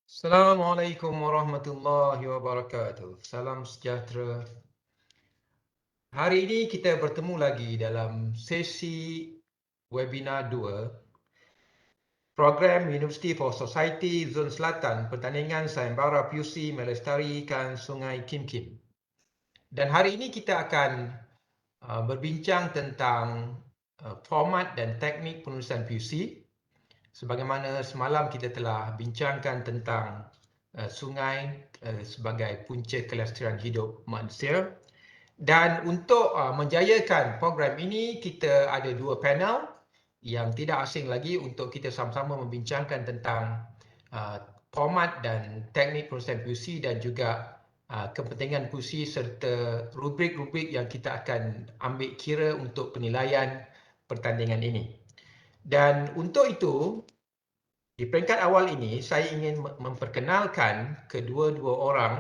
Assalamualaikum warahmatullahi wabarakatuh. Salam sejahtera. Hari ini kita bertemu lagi dalam sesi webinar 2 program University for Society Zon Selatan Pertandingan Sayembara PUC Melestarikan Sungai Kim Kim. Dan hari ini kita akan berbincang tentang format dan teknik penulisan PUC. Sebagaimana semalam kita telah bincangkan tentang sungai sebagai punca kelestarian hidup manusia. Dan untuk menjayakan program ini, kita ada dua panel yang tidak asing lagi untuk kita sama-sama membincangkan tentang format dan teknik penulisan puisi dan juga kepentingan puisi serta rubrik-rubrik yang kita akan ambil kira untuk penilaian pertandingan ini. Dan untuk itu, di peringkat awal ini, saya ingin memperkenalkan kedua-dua orang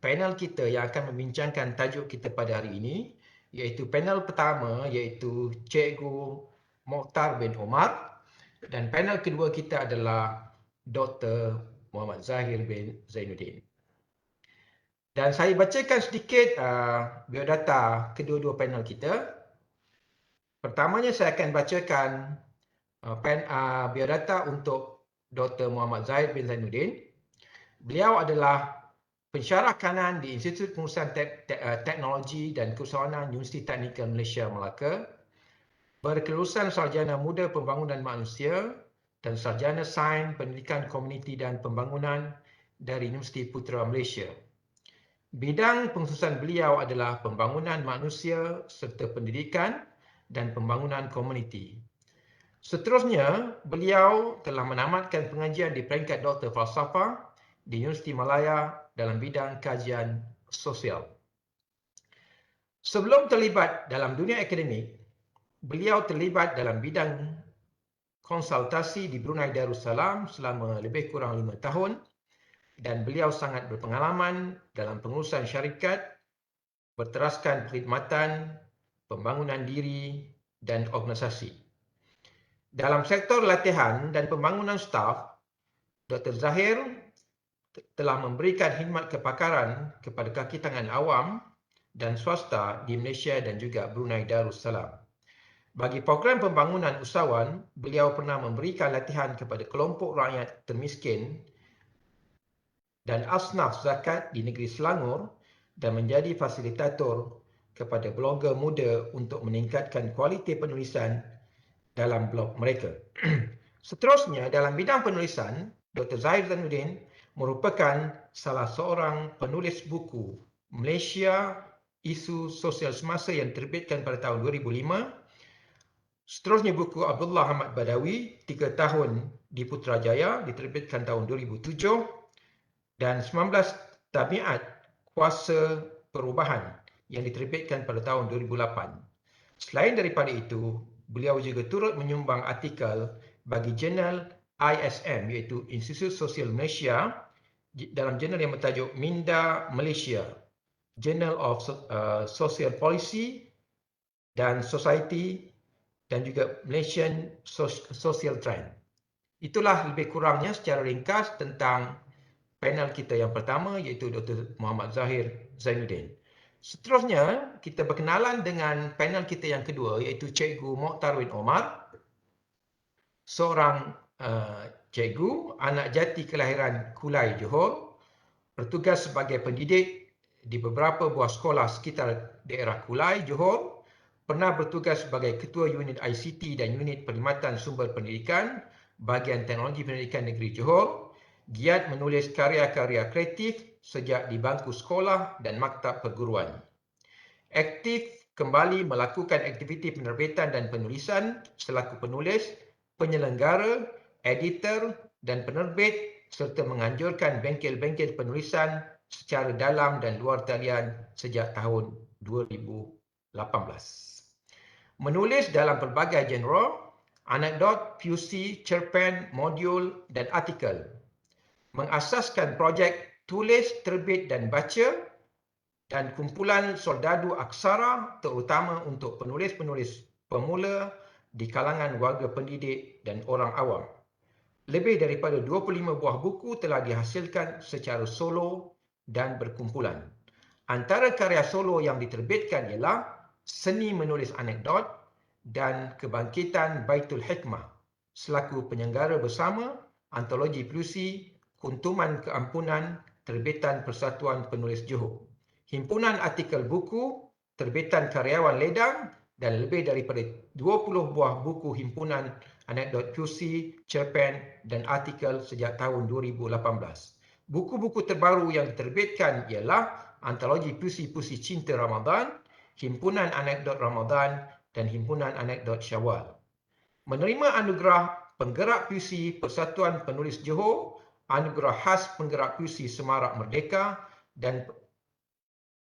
panel kita yang akan membincangkan tajuk kita pada hari ini, iaitu panel pertama iaitu Cikgu Mokhtar bin Omar dan panel kedua kita adalah Dr. Muhammad Zahir bin Zainuddin. Dan saya bacakan sedikit biodata kedua-dua panel kita. Pertamanya saya akan bacakan biodata untuk Dr. Muhammad Zahir bin Zainuddin. Beliau adalah pensyarah kanan di Institut Pengurusan Teknologi dan Keusahawanan Universiti Teknikal Malaysia Melaka, berkelulusan sarjana muda pembangunan manusia dan sarjana sains pendidikan komuniti dan pembangunan dari Universiti Putra Malaysia. Bidang pengkhususan beliau adalah pembangunan manusia serta pendidikan dan pembangunan komuniti. Seterusnya, beliau telah menamatkan pengajian di peringkat Doktor Falsafah di Universiti Malaya dalam bidang kajian sosial. Sebelum terlibat dalam dunia akademik, beliau terlibat dalam bidang konsultasi di Brunei Darussalam selama lebih kurang 5 tahun dan beliau sangat berpengalaman dalam pengurusan syarikat, berteraskan perkhidmatan, pembangunan diri dan organisasi. Dalam sektor latihan dan pembangunan staf, Dr. Zahir telah memberikan khidmat kepakaran kepada kaki tangan awam dan swasta di Malaysia dan juga Brunei Darussalam. Bagi program pembangunan usahawan, beliau pernah memberikan latihan kepada kelompok rakyat termiskin dan asnaf zakat di negeri Selangor dan menjadi fasilitator kepada blogger muda untuk meningkatkan kualiti penulisan dalam blog mereka. Seterusnya, dalam bidang penulisan, Dr. Zahir Zainuddin merupakan salah seorang penulis buku Malaysia Isu Sosial Semasa yang diterbitkan pada tahun 2005. Seterusnya buku Abdullah Ahmad Badawi, 3 tahun di Putrajaya, diterbitkan tahun 2007. Dan 19 Tabiat Kuasa Perubahan yang diterbitkan pada tahun 2008. Selain daripada itu, beliau juga turut menyumbang artikel bagi jurnal ISM iaitu Institut Sosial Malaysia dalam jurnal yang bertajuk Minda Malaysia, Journal of Social Policy dan Society dan juga Malaysian Social Trend. Itulah lebih kurangnya secara ringkas tentang panel kita yang pertama iaitu Dr. Muhammad Zahir Zainuddin. Seterusnya, kita berkenalan dengan panel kita yang kedua iaitu Cikgu Mokhtar bin Omar. Seorang cikgu, anak jati kelahiran Kulai, Johor, bertugas sebagai pendidik di beberapa buah sekolah sekitar daerah Kulai, Johor, pernah bertugas sebagai ketua unit ICT dan unit perkhidmatan sumber pendidikan bahagian teknologi pendidikan negeri Johor, giat menulis karya-karya kreatif sejak di bangku sekolah dan maktab perguruan. Aktif kembali melakukan aktiviti penerbitan dan penulisan selaku penulis, penyelenggara, editor dan penerbit serta menganjurkan bengkel-bengkel penulisan secara dalam dan luar talian sejak tahun 2018. Menulis dalam pelbagai genre, anekdot, puisi, cerpen, modul dan artikel. Mengasaskan projek tulis, terbit dan baca dan kumpulan soldadu aksara terutama untuk penulis-penulis pemula di kalangan warga pendidik dan orang awam. lebih daripada 25 buah buku telah dihasilkan secara solo dan berkumpulan. Antara karya solo yang diterbitkan ialah Seni Menulis Anekdot dan Kebangkitan Baitul Hikmah selaku penyenggara bersama Antologi Puisi Kuntuman Keampunan terbitan Persatuan Penulis Johor. Himpunan artikel buku terbitan karyawan ledang dan lebih daripada 20 buah buku himpunan anekdot puisi, cerpen dan artikel sejak tahun 2018. Buku-buku terbaru yang diterbitkan ialah Antologi Puisi-Puisi Cinta Ramadan, Himpunan Anekdot Ramadan dan Himpunan Anekdot Syawal. Menerima anugerah Penggerak Puisi Persatuan Penulis Johor, anugerah khas Penggerak Puisi Semarak Merdeka dan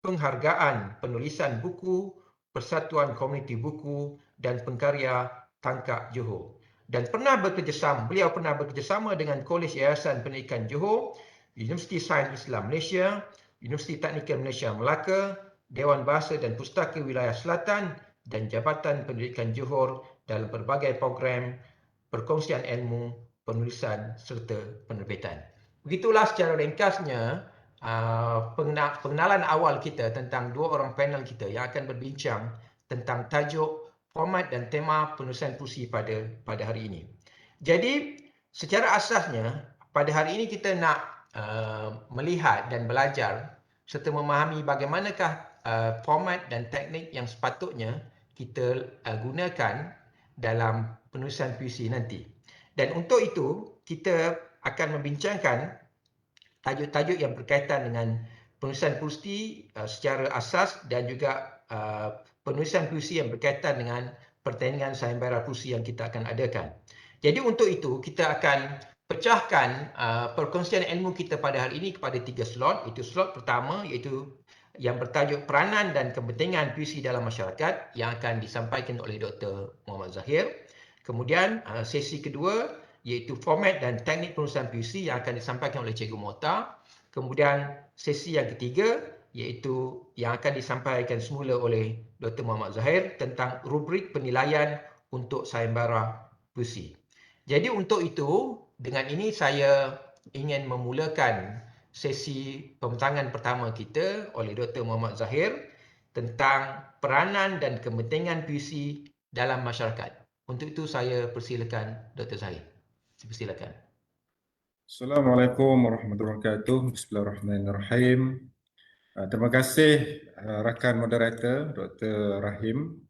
penghargaan penulisan buku Persatuan Komuniti Buku dan Pengkarya Tangkak Johor. Dan beliau pernah bekerjasama dengan Kolej Yayasan Pendidikan Johor, Universiti Sains Islam Malaysia, Universiti Teknikal Malaysia Melaka, Dewan Bahasa dan Pustaka Wilayah Selatan dan Jabatan Pendidikan Johor dalam berbagai program perkongsian ilmu, penulisan serta penerbitan. Begitulah secara ringkasnya pengenalan awal kita tentang dua orang panel kita yang akan berbincang tentang tajuk, format dan tema penulisan puisi pada hari ini. Jadi, secara asasnya pada hari ini kita nak melihat dan belajar serta memahami bagaimanakah format dan teknik yang sepatutnya kita gunakan dalam penulisan puisi nanti. Dan untuk itu, kita akan membincangkan tajuk-tajuk yang berkaitan dengan penulisan puisi secara asas dan juga penulisan puisi yang berkaitan dengan pertandingan sayembara puisi yang kita akan adakan. Jadi untuk itu kita akan pecahkan perkongsian ilmu kita pada hari ini kepada 3 slot. Itu slot pertama iaitu yang bertajuk peranan dan kepentingan puisi dalam masyarakat yang akan disampaikan oleh Dr. Muhammad Zahir. Kemudian sesi kedua iaitu format dan teknik penulisan puisi yang akan disampaikan oleh Cikgu Mohtar. Kemudian sesi yang ketiga iaitu yang akan disampaikan semula oleh Dr. Muhammad Zahir tentang rubrik penilaian untuk sayembara puisi. Jadi untuk itu, dengan ini saya ingin memulakan sesi pembentangan pertama kita oleh Dr. Muhammad Zahir tentang peranan dan kepentingan puisi dalam masyarakat. Untuk itu saya persilakan Dr. Zahir. Silakan. Assalamualaikum warahmatullahi wabarakatuh. Bismillahirrahmanirrahim. Terima kasih rakan moderator Dr. Rahim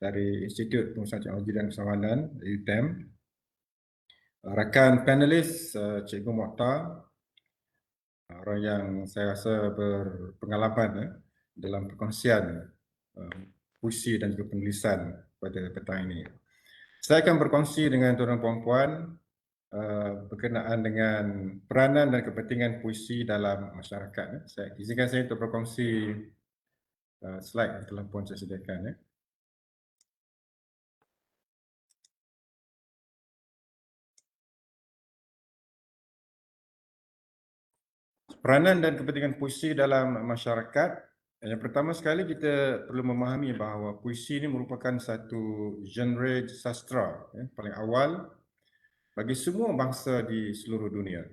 dari Institut Pengusahaan Teknologi dan Usahawanan UTM. Rakan panelis Cikgu Mohtar, orang yang saya rasa berpengalaman dalam perkongsian puisi dan juga penulisan pada petang ini. Saya akan berkongsi dengan tuan-tuan dan puan berkenaan dengan peranan dan kepentingan puisi dalam masyarakat. Izinkan saya untuk berkongsi slide yang telah pun saya sediakan. Peranan dan kepentingan puisi dalam masyarakat. Yang pertama sekali kita perlu memahami bahawa puisi ini merupakan satu genre sastra paling awal bagi semua bangsa di seluruh dunia,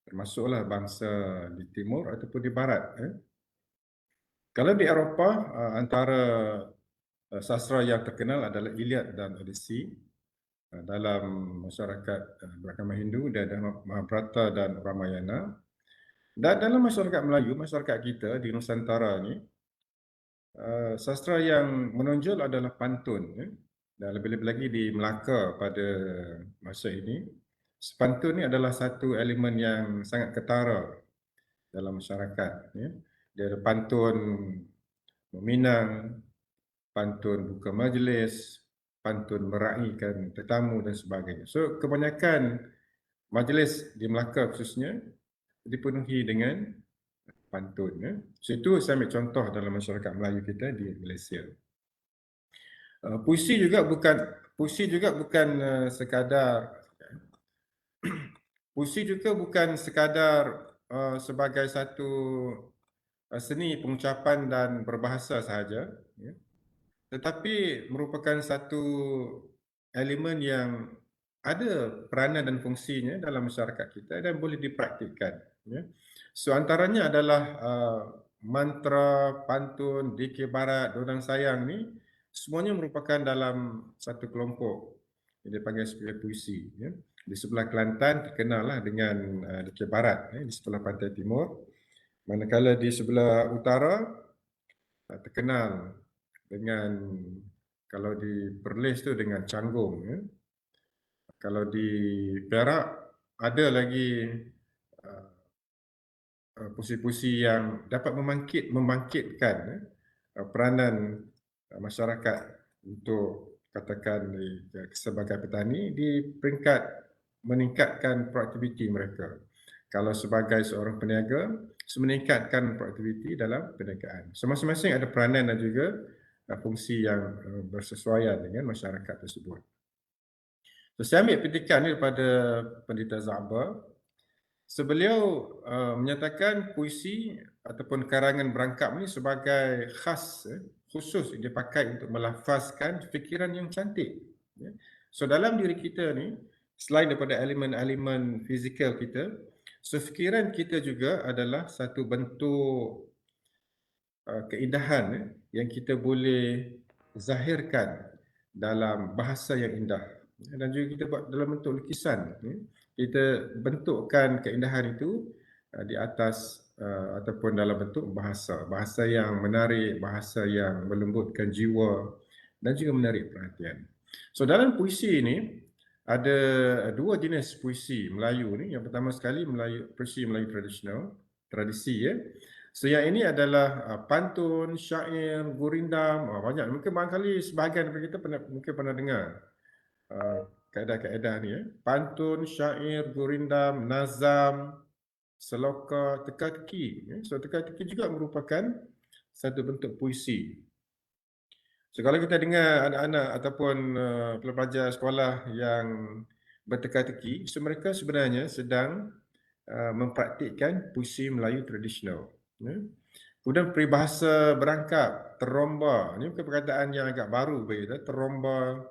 termasuklah bangsa di timur ataupun di barat. Kalau di Eropah, antara sastra yang terkenal adalah Iliad dan Odyssey. Dalam masyarakat beragama Hindu, dia ada Mahabharata dan Ramayana. Dan dalam masyarakat Melayu, masyarakat kita di Nusantara ni, sastra yang menonjol adalah pantun. Dan lebih-lebih lagi di Melaka pada masa ini, pantun ni adalah satu elemen yang sangat ketara dalam masyarakat. Dia ada pantun meminang, pantun buka majlis, pantun meraihkan tetamu dan sebagainya. So kebanyakan majlis di Melaka khususnya dipenuhi dengan pantun. So itu saya ambil contoh dalam masyarakat Melayu kita di Malaysia. Puisi juga bukan sekadar puisi juga bukan sekadar sebagai satu seni pengucapan dan berbahasa sahaja, tetapi merupakan satu elemen yang ada peranan dan fungsinya dalam masyarakat kita dan boleh dipraktikkan. Ya. So antaranya adalah mantra, pantun, dikir barat, dondang sayang ni semuanya merupakan dalam satu kelompok yang dipanggil sebagai puisi. Ya. Di sebelah Kelantan terkenallah dengan dikir barat, di sebelah pantai timur. Manakala di sebelah utara terkenal dengan, kalau di Perlis tu dengan Canggung. Ya. Kalau di Perak ada lagi puisi-puisi yang dapat membangkitkan peranan masyarakat untuk katakan sebagai petani di peringkat meningkatkan produktiviti mereka. Kalau sebagai seorang peniaga, meningkatkan produktiviti dalam perniagaan. So masing-masing ada peranan dan juga fungsi yang bersesuaian dengan masyarakat tersebut. So, saya ambil petikan ni daripada Pendeta Za'ba. Sebeliau menyatakan puisi ataupun karangan berangkap ni sebagai khas, khusus dipakai untuk melafazkan fikiran yang cantik. Ya. So dalam diri kita ni, selain daripada elemen-elemen fizikal kita, so fikiran kita juga adalah satu bentuk keindahan yang kita boleh zahirkan dalam bahasa yang indah. Dan juga kita buat dalam bentuk lukisan. Kita bentukkan keindahan itu di atas ataupun dalam bentuk bahasa yang menarik, bahasa yang melembutkan jiwa dan juga menarik perhatian. So dalam puisi ini ada dua jenis puisi Melayu ni. Yang pertama sekali puisi Melayu tradisional, tradisi ya. So yang ini adalah pantun, syair, gurindam, banyak. Mungkin barangkali sebahagian daripada kita mungkin pernah dengar kaedah-kaedah ni ya. Pantun, syair, gurindam, nazam, seloka, teka-teki. Ya. So teka-teki juga merupakan satu bentuk puisi. So kalau kita dengar anak-anak ataupun pelajar sekolah yang berteka-teki, so mereka sebenarnya sedang mempraktikkan puisi Melayu tradisional. Ya. Kemudian peribahasa berangkap, teromba. Ini bukan perkataan yang agak baru. Teromba,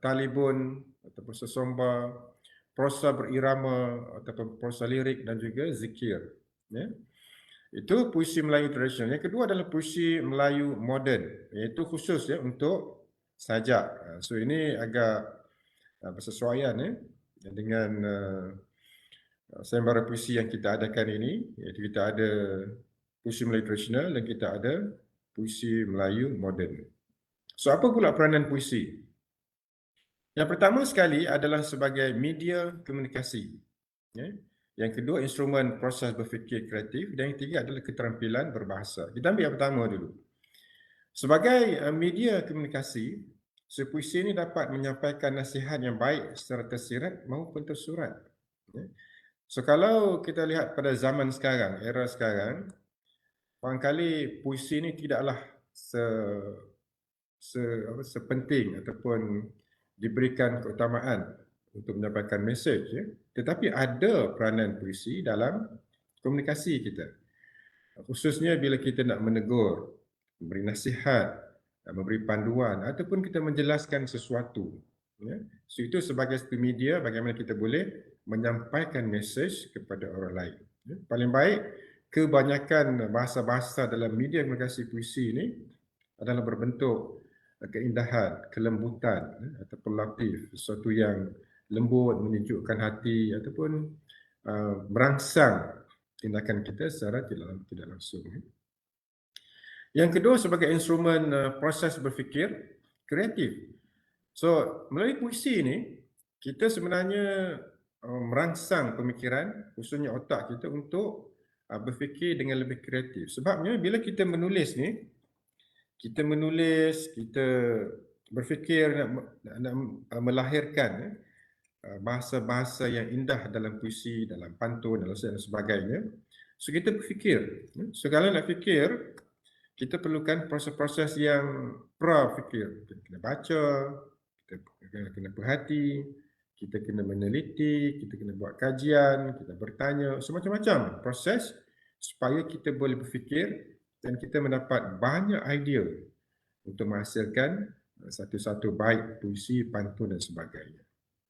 talibun ataupun sesomba, prosa berirama ataupun prosa lirik dan juga zikir. Ya. Itu puisi Melayu tradisional. Yang kedua adalah puisi Melayu moden, iaitu khusus ya untuk sajak. So ini agak bersesuaian ya dengan sayembara puisi yang kita adakan ini, iaitu kita ada puisi Melayu tradisional dan kita ada puisi Melayu moden. So apa pula peranan puisi? Yang pertama sekali adalah sebagai media komunikasi. Ya. Yang kedua, instrumen proses berfikir kreatif. Dan yang ketiga adalah keterampilan berbahasa. Kita ambil yang pertama dulu. Sebagai media komunikasi, puisi ini dapat menyampaikan nasihat yang baik secara tersirat maupun tersurat. Ya. So kalau kita lihat pada zaman sekarang, era sekarang, barangkali puisi ini tidaklah sepenting ataupun diberikan keutamaan untuk menyampaikan mesej, ya. Tetapi ada peranan puisi dalam komunikasi kita. Khususnya bila kita nak menegur, memberi nasihat, memberi panduan ataupun kita menjelaskan sesuatu. Ya. So itu sebagai satu media bagaimana kita boleh menyampaikan mesej kepada orang lain. Ya. Paling baik kebanyakan bahasa-bahasa dalam media komunikasi puisi ini adalah berbentuk keindahan, kelembutan ataupun latif, sesuatu yang lembut, menyejukkan hati ataupun merangsang tindakan kita secara tidak langsung. Yang kedua sebagai instrumen proses berfikir kreatif. So melalui puisi ini kita sebenarnya merangsang pemikiran, khususnya otak kita untuk berfikir dengan lebih kreatif. Sebabnya bila kita menulis ni, kita berfikir nak melahirkan bahasa-bahasa yang indah dalam puisi, dalam pantun dan sebagainya. So kita berfikir. So kalau nak fikir, kita perlukan proses-proses yang pra-fikir. Kita kena baca, kita kena berhati, kita kena meneliti, kita kena buat kajian, kita bertanya, semacam-macam proses supaya kita boleh berfikir dan kita mendapat banyak idea untuk menghasilkan satu-satu bait puisi, pantun dan sebagainya.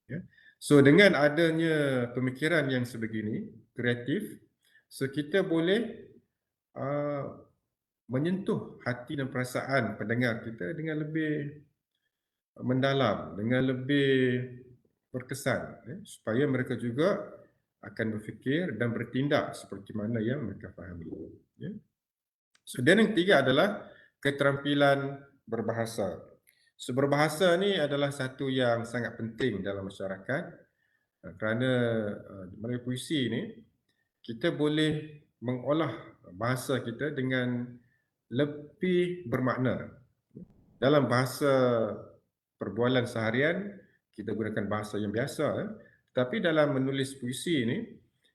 Ya. So dengan adanya pemikiran yang sebegini, kreatif, so kita boleh menyentuh hati dan perasaan pendengar kita dengan lebih mendalam, dengan lebih berkesan, supaya mereka juga akan berfikir dan bertindak seperti mana yang mereka fahami. Ya. So, dan yang ketiga adalah keterampilan berbahasa. So, berbahasa ni adalah satu yang sangat penting dalam masyarakat kerana melalui puisi ni kita boleh mengolah bahasa kita dengan lebih bermakna. Dalam bahasa perbualan seharian, kita gunakan bahasa yang biasa. Tapi dalam menulis puisi ini,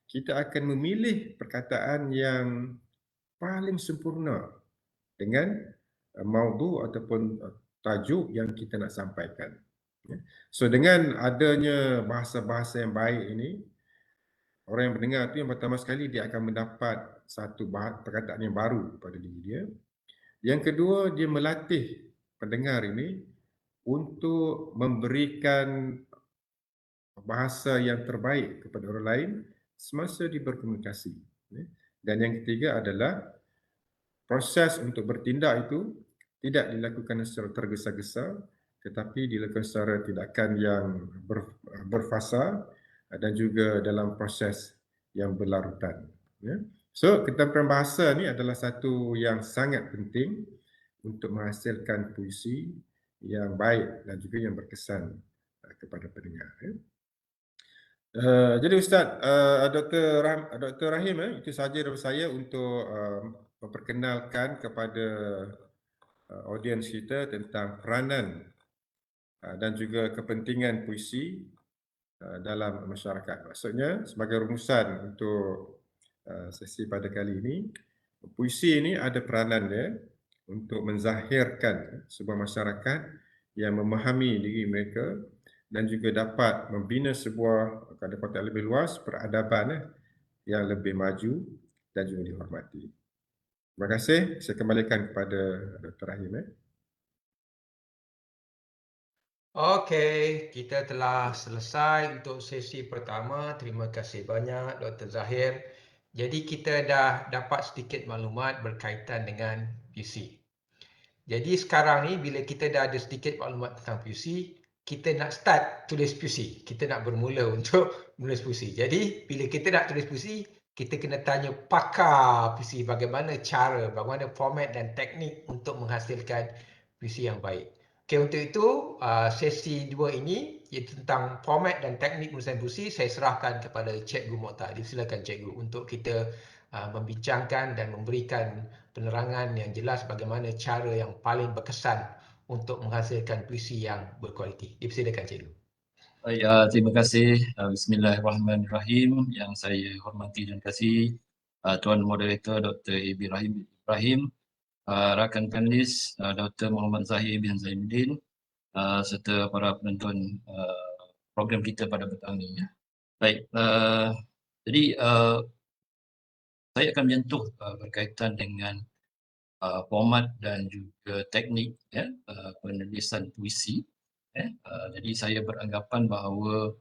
kita akan memilih perkataan yang paling sempurna dengan maudu ataupun tajuk yang kita nak sampaikan. So dengan adanya bahasa-bahasa yang baik ini, orang yang mendengar itu yang pertama sekali dia akan mendapat satu perkataan yang baru pada diri dia. Yang kedua, dia melatih pendengar ini untuk memberikan bahasa yang terbaik kepada orang lain semasa dia berkomunikasi. Dan yang ketiga adalah proses untuk bertindak itu tidak dilakukan secara tergesa-gesa tetapi dilakukan secara tindakan yang berfasa dan juga dalam proses yang berlarutan. So, keterampilan bahasa ni adalah satu yang sangat penting untuk menghasilkan puisi yang baik dan juga yang berkesan kepada pendengar. Jadi Ustaz, Dr. Rahim, itu sahaja dari saya untuk memperkenalkan kepada audiens kita tentang peranan dan juga kepentingan puisi dalam masyarakat. Maksudnya, sebagai rumusan untuk sesi pada kali ini, puisi ini ada peranan dia untuk menzahirkan sebuah masyarakat yang memahami diri mereka dan juga dapat membina sebuah konteks lebih luas peradaban yang lebih maju dan juga dihormati. Terima kasih. Saya kembalikan kepada Dr. Rahim. Okey, kita telah selesai untuk sesi pertama. Terima kasih banyak Dr. Zahir. Jadi kita dah dapat sedikit maklumat berkaitan dengan puisi. Jadi sekarang ni bila kita dah ada sedikit maklumat tentang puisi, kita nak start tulis puisi. Kita nak bermula untuk menulis puisi. Jadi bila kita nak tulis puisi, kita kena tanya pakar puisi bagaimana cara, bagaimana format dan teknik untuk menghasilkan puisi yang baik. Okey, untuk itu sesi 2 ini iaitu tentang format dan teknik menulisan puisi, saya serahkan kepada Cikgu Mokhtar. Silakan Cikgu untuk kita membincangkan dan memberikan penerangan yang jelas bagaimana cara yang paling berkesan untuk menghasilkan puisi yang berkualiti. Dipersilakan Cikgu. Baik, terima kasih. Bismillahirrahmanirrahim. Yang saya hormati dan kasih Tuan Moderator Dr. Ibrahim, rakan panelis Dr. Muhammad Zahir bin Zainuddin, serta para penonton program kita pada petang ini. Baik, jadi saya akan menyentuh berkaitan dengan format dan juga teknik penulisan puisi. Jadi saya beranggapan bahawa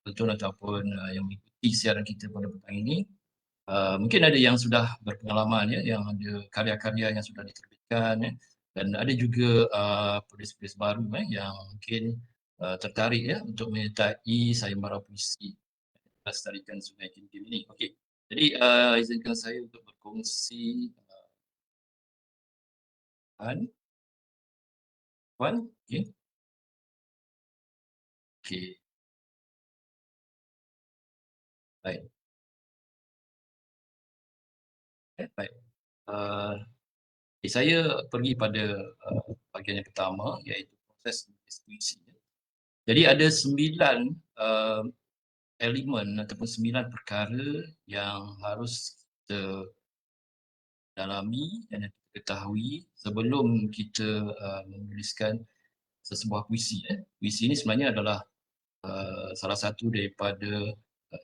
penonton ataupun yang mengikuti siaran kita pada petang ini mungkin ada yang sudah berpengalaman, yang ada karya-karya yang sudah diterbitkan, dan ada juga penulis-penulis baru yang mungkin tertarik untuk menyertai sayembara puisi Lestarikan Sungai Kintil ini. Okey. Jadi izinkan saya untuk berkongsi okey. Okey. Baik. Baik. Saya pergi pada bahagian yang pertama, iaitu proses menulis puisi. Jadi ada 9 elemen ataupun 9 perkara yang harus kita dalami dan kita ketahui sebelum kita menuliskan sesebuah puisi. Puisi ini sebenarnya adalah salah satu daripada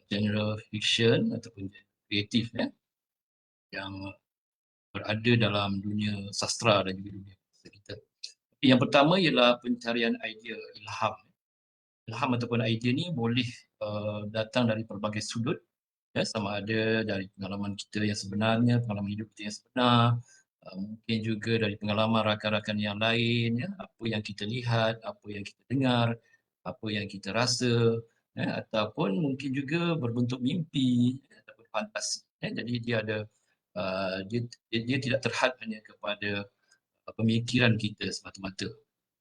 genre fiction ataupun kreatif yang berada dalam dunia sastra dan juga dunia bahasa kita. Yang pertama ialah pencarian idea ilham. ilham ataupun idea ni boleh datang dari pelbagai sudut, ya, sama ada dari pengalaman kita yang sebenarnya, pengalaman hidup kita yang sebenar, mungkin juga dari pengalaman rakan-rakan yang lain, ya, apa yang kita lihat, apa yang kita dengar, apa yang kita rasa, ya, ataupun mungkin juga berbentuk mimpi ataupun fantasi, ya. Jadi dia ada dia tidak terhad hanya kepada pemikiran kita semata-mata.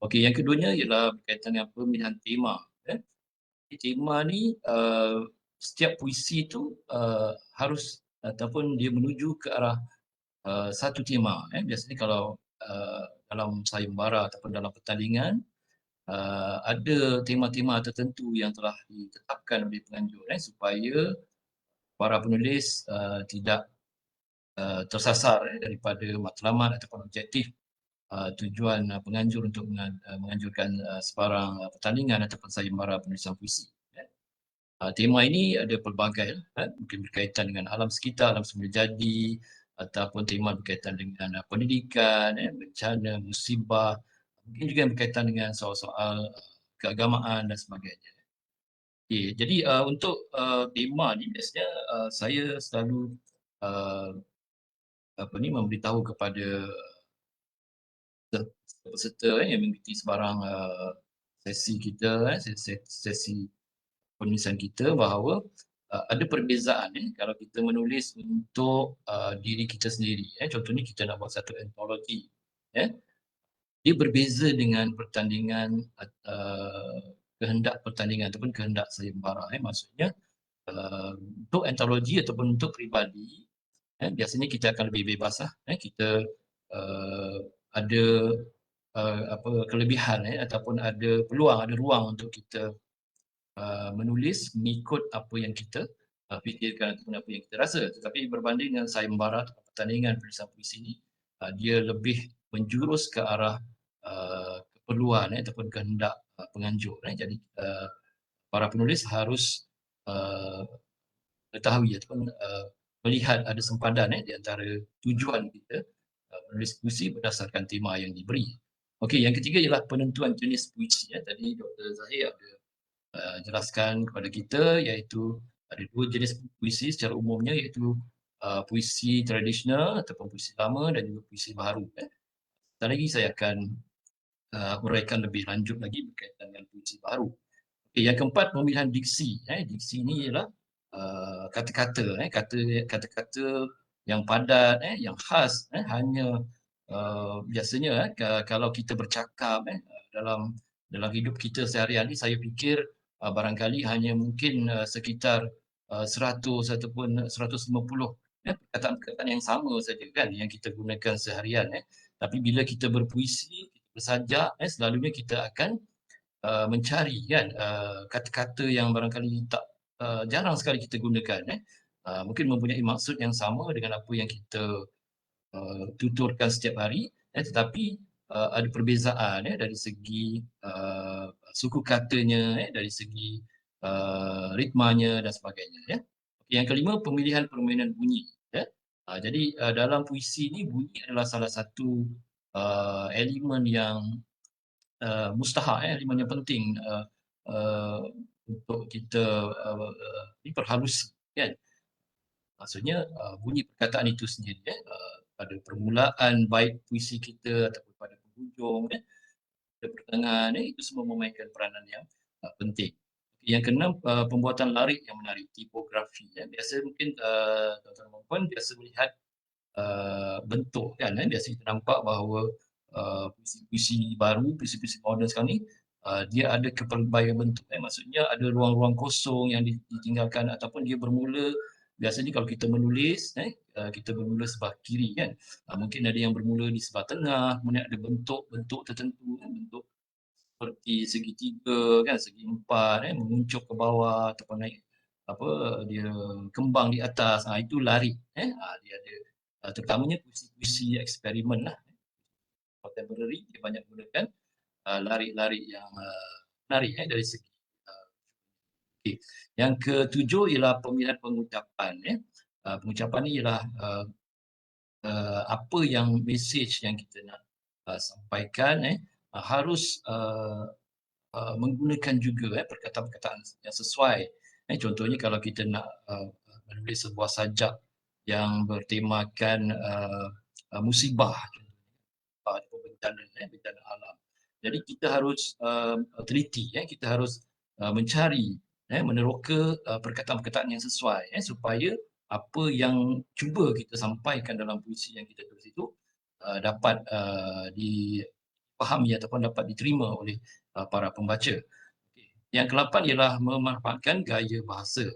Okey, yang keduanya ialah berkaitan dengan pemilihan tema, ya. Tema ni setiap puisi tu harus ataupun dia menuju ke arah satu tema. Biasanya kalau dalam sayembara ataupun dalam pertandingan ada tema-tema tertentu yang telah ditetapkan oleh penganjur supaya para penulis tidak tersasar daripada matlamat ataupun objektif tujuan penganjur untuk menganjurkan sebarang pertandingan ataupun sayembara penulisan puisi. Tema ini ada pelbagai, mungkin berkaitan dengan alam sekitar, alam semula jadi, ataupun tema berkaitan dengan pendidikan, bencana, musibah, mungkin juga yang berkaitan dengan soal-soal keagamaan dan sebagainya. Okay, jadi untuk tema ni biasanya saya selalu memberitahu kepada peserta yang mengikuti sebarang sesi kita, sesi penulisan kita, bahawa ada perbezaan kalau kita menulis untuk diri kita sendiri. Contohnya kita nak buat satu antologi. Dia berbeza dengan pertandingan, kehendak pertandingan ataupun kehendak sayembara. Maksudnya untuk antologi ataupun untuk peribadi, biasanya kita akan lebih bebas. Kita ada kelebihan ataupun ada peluang, ada ruang untuk kita menulis mengikut apa yang kita fikirkan ataupun apa yang kita rasa. Tetapi berbanding dengan sayembara atau pertandingan penulisan puisi ini, dia lebih menjurus ke arah keperluan ataupun kehendak penganjur. Jadi para penulis harus mengetahui ataupun melihat ada sempadan di antara tujuan kita menulis puisi berdasarkan tema yang diberi. Okey, yang ketiga ialah penentuan jenis puisi. Tadi Dr. Zahir ada jelaskan kepada kita, iaitu ada dua jenis puisi secara umumnya, iaitu puisi tradisional ataupun puisi lama dan juga puisi baru. Sebentar lagi saya akan huraikan lebih lanjut lagi berkaitan dengan puisi baru. Okay, yang keempat, pemilihan diksi. Diksi ini ialah kata-kata, kata-kata yang padat, yang khas. Hanya biasanya kalau kita bercakap dalam hidup kita seharian ni, saya fikir barangkali hanya mungkin sekitar 100 ataupun 150 perkataan-perkataan yang sama saja kan yang kita gunakan seharian. Tapi bila kita berpuisi, kita bersajak, selalunya kita akan mencari kan kata-kata yang barangkali tak jarang sekali kita gunakan. Mungkin mempunyai maksud yang sama dengan apa yang kita tuturkan setiap hari, tetapi ada perbezaan dari segi suku katanya, dari segi ritmanya dan sebagainya. Yang kelima, pemilihan permainan bunyi. Jadi dalam puisi ni, bunyi adalah salah satu elemen yang mustahak, elemen yang penting untuk kita perhalus, kan. Maksudnya bunyi perkataan itu sendiri pada permulaan bait puisi kita ataupun pada penghujung, pada pertengahan, itu semua memainkan peranan yang penting. Yang keenam, pembuatan larik yang menarik, tipografi. Biasa mungkin tuan-tuan dan puan biasa melihat bentuk kan, biasa kita nampak bahawa puisi-puisi baru, puisi-puisi moden sekarang ni, dia ada kepelbagaian bentuk. Maksudnya ada ruang-ruang kosong yang ditinggalkan ataupun dia bermula. Biasanya kalau kita menulis, kita bermula sebelah kiri kan. Mungkin ada yang bermula di sebelah tengah, kemudian ada bentuk-bentuk tertentu, bentuk seperti segitiga kan, segi empat, menguncuk ke bawah ataupun naik dia kembang di atas. Itu larik. Dia ada terutamanya puisi-puisi eksperimen lah. Contemporary, dia banyak menggunakan larik-larik yang menarik dari segi. Okay. Yang ketujuh ialah pemilihan pengucapan. Pengucapan ni ialah apa yang message yang kita nak sampaikan harus menggunakan juga perkataan-perkataan yang sesuai. Contohnya kalau kita nak menulis sebuah sajak yang bertemakan musibah, bencana, bencana alam. Jadi kita harus teliti, kita harus mencari, meneroka perkataan-perkataan yang sesuai supaya apa yang cuba kita sampaikan dalam puisi yang kita tulis itu dapat dipahami ataupun dapat diterima oleh para pembaca. Yang ke-8 ialah memanfaatkan gaya bahasa.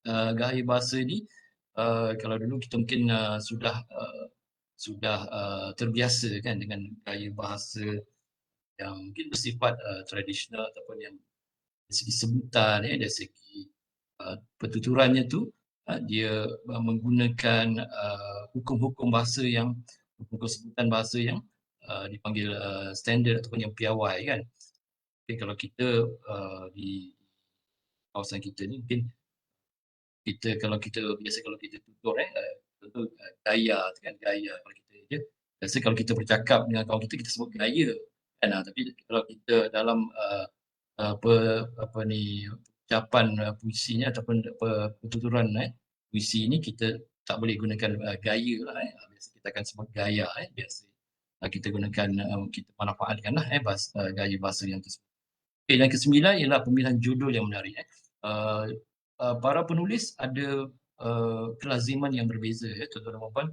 Gaya bahasa ni kalau dulu kita mungkin sudah terbiasa kan dengan gaya bahasa yang mungkin bersifat tradisional ataupun yang dari segi sebutan, dari segi pertuturannya tu dia menggunakan hukum-hukum bahasa yang, hukum sebutan bahasa yang dipanggil standard ataupun yang piawai kan. Okay, kalau kita di kawasan kita ni mungkin kalau kita tutur contoh gaya kan, gaya kalau kita je biasa kalau kita bercakap dengan kawan kita sebut gaya kan, tapi kalau kita dalam ucapan puisinya ataupun pertuturan puisi ni kita tak boleh gunakan gaya lah. Biasa kita akan sebut gaya biasa kita gunakan, kita manfaatkanlah gaya bahasa yang tersebut. Okay, yang ke-9 ialah pemilihan judul yang menarik. Para penulis ada kelaziman yang berbeza, tuan-tuan dan puan-puan.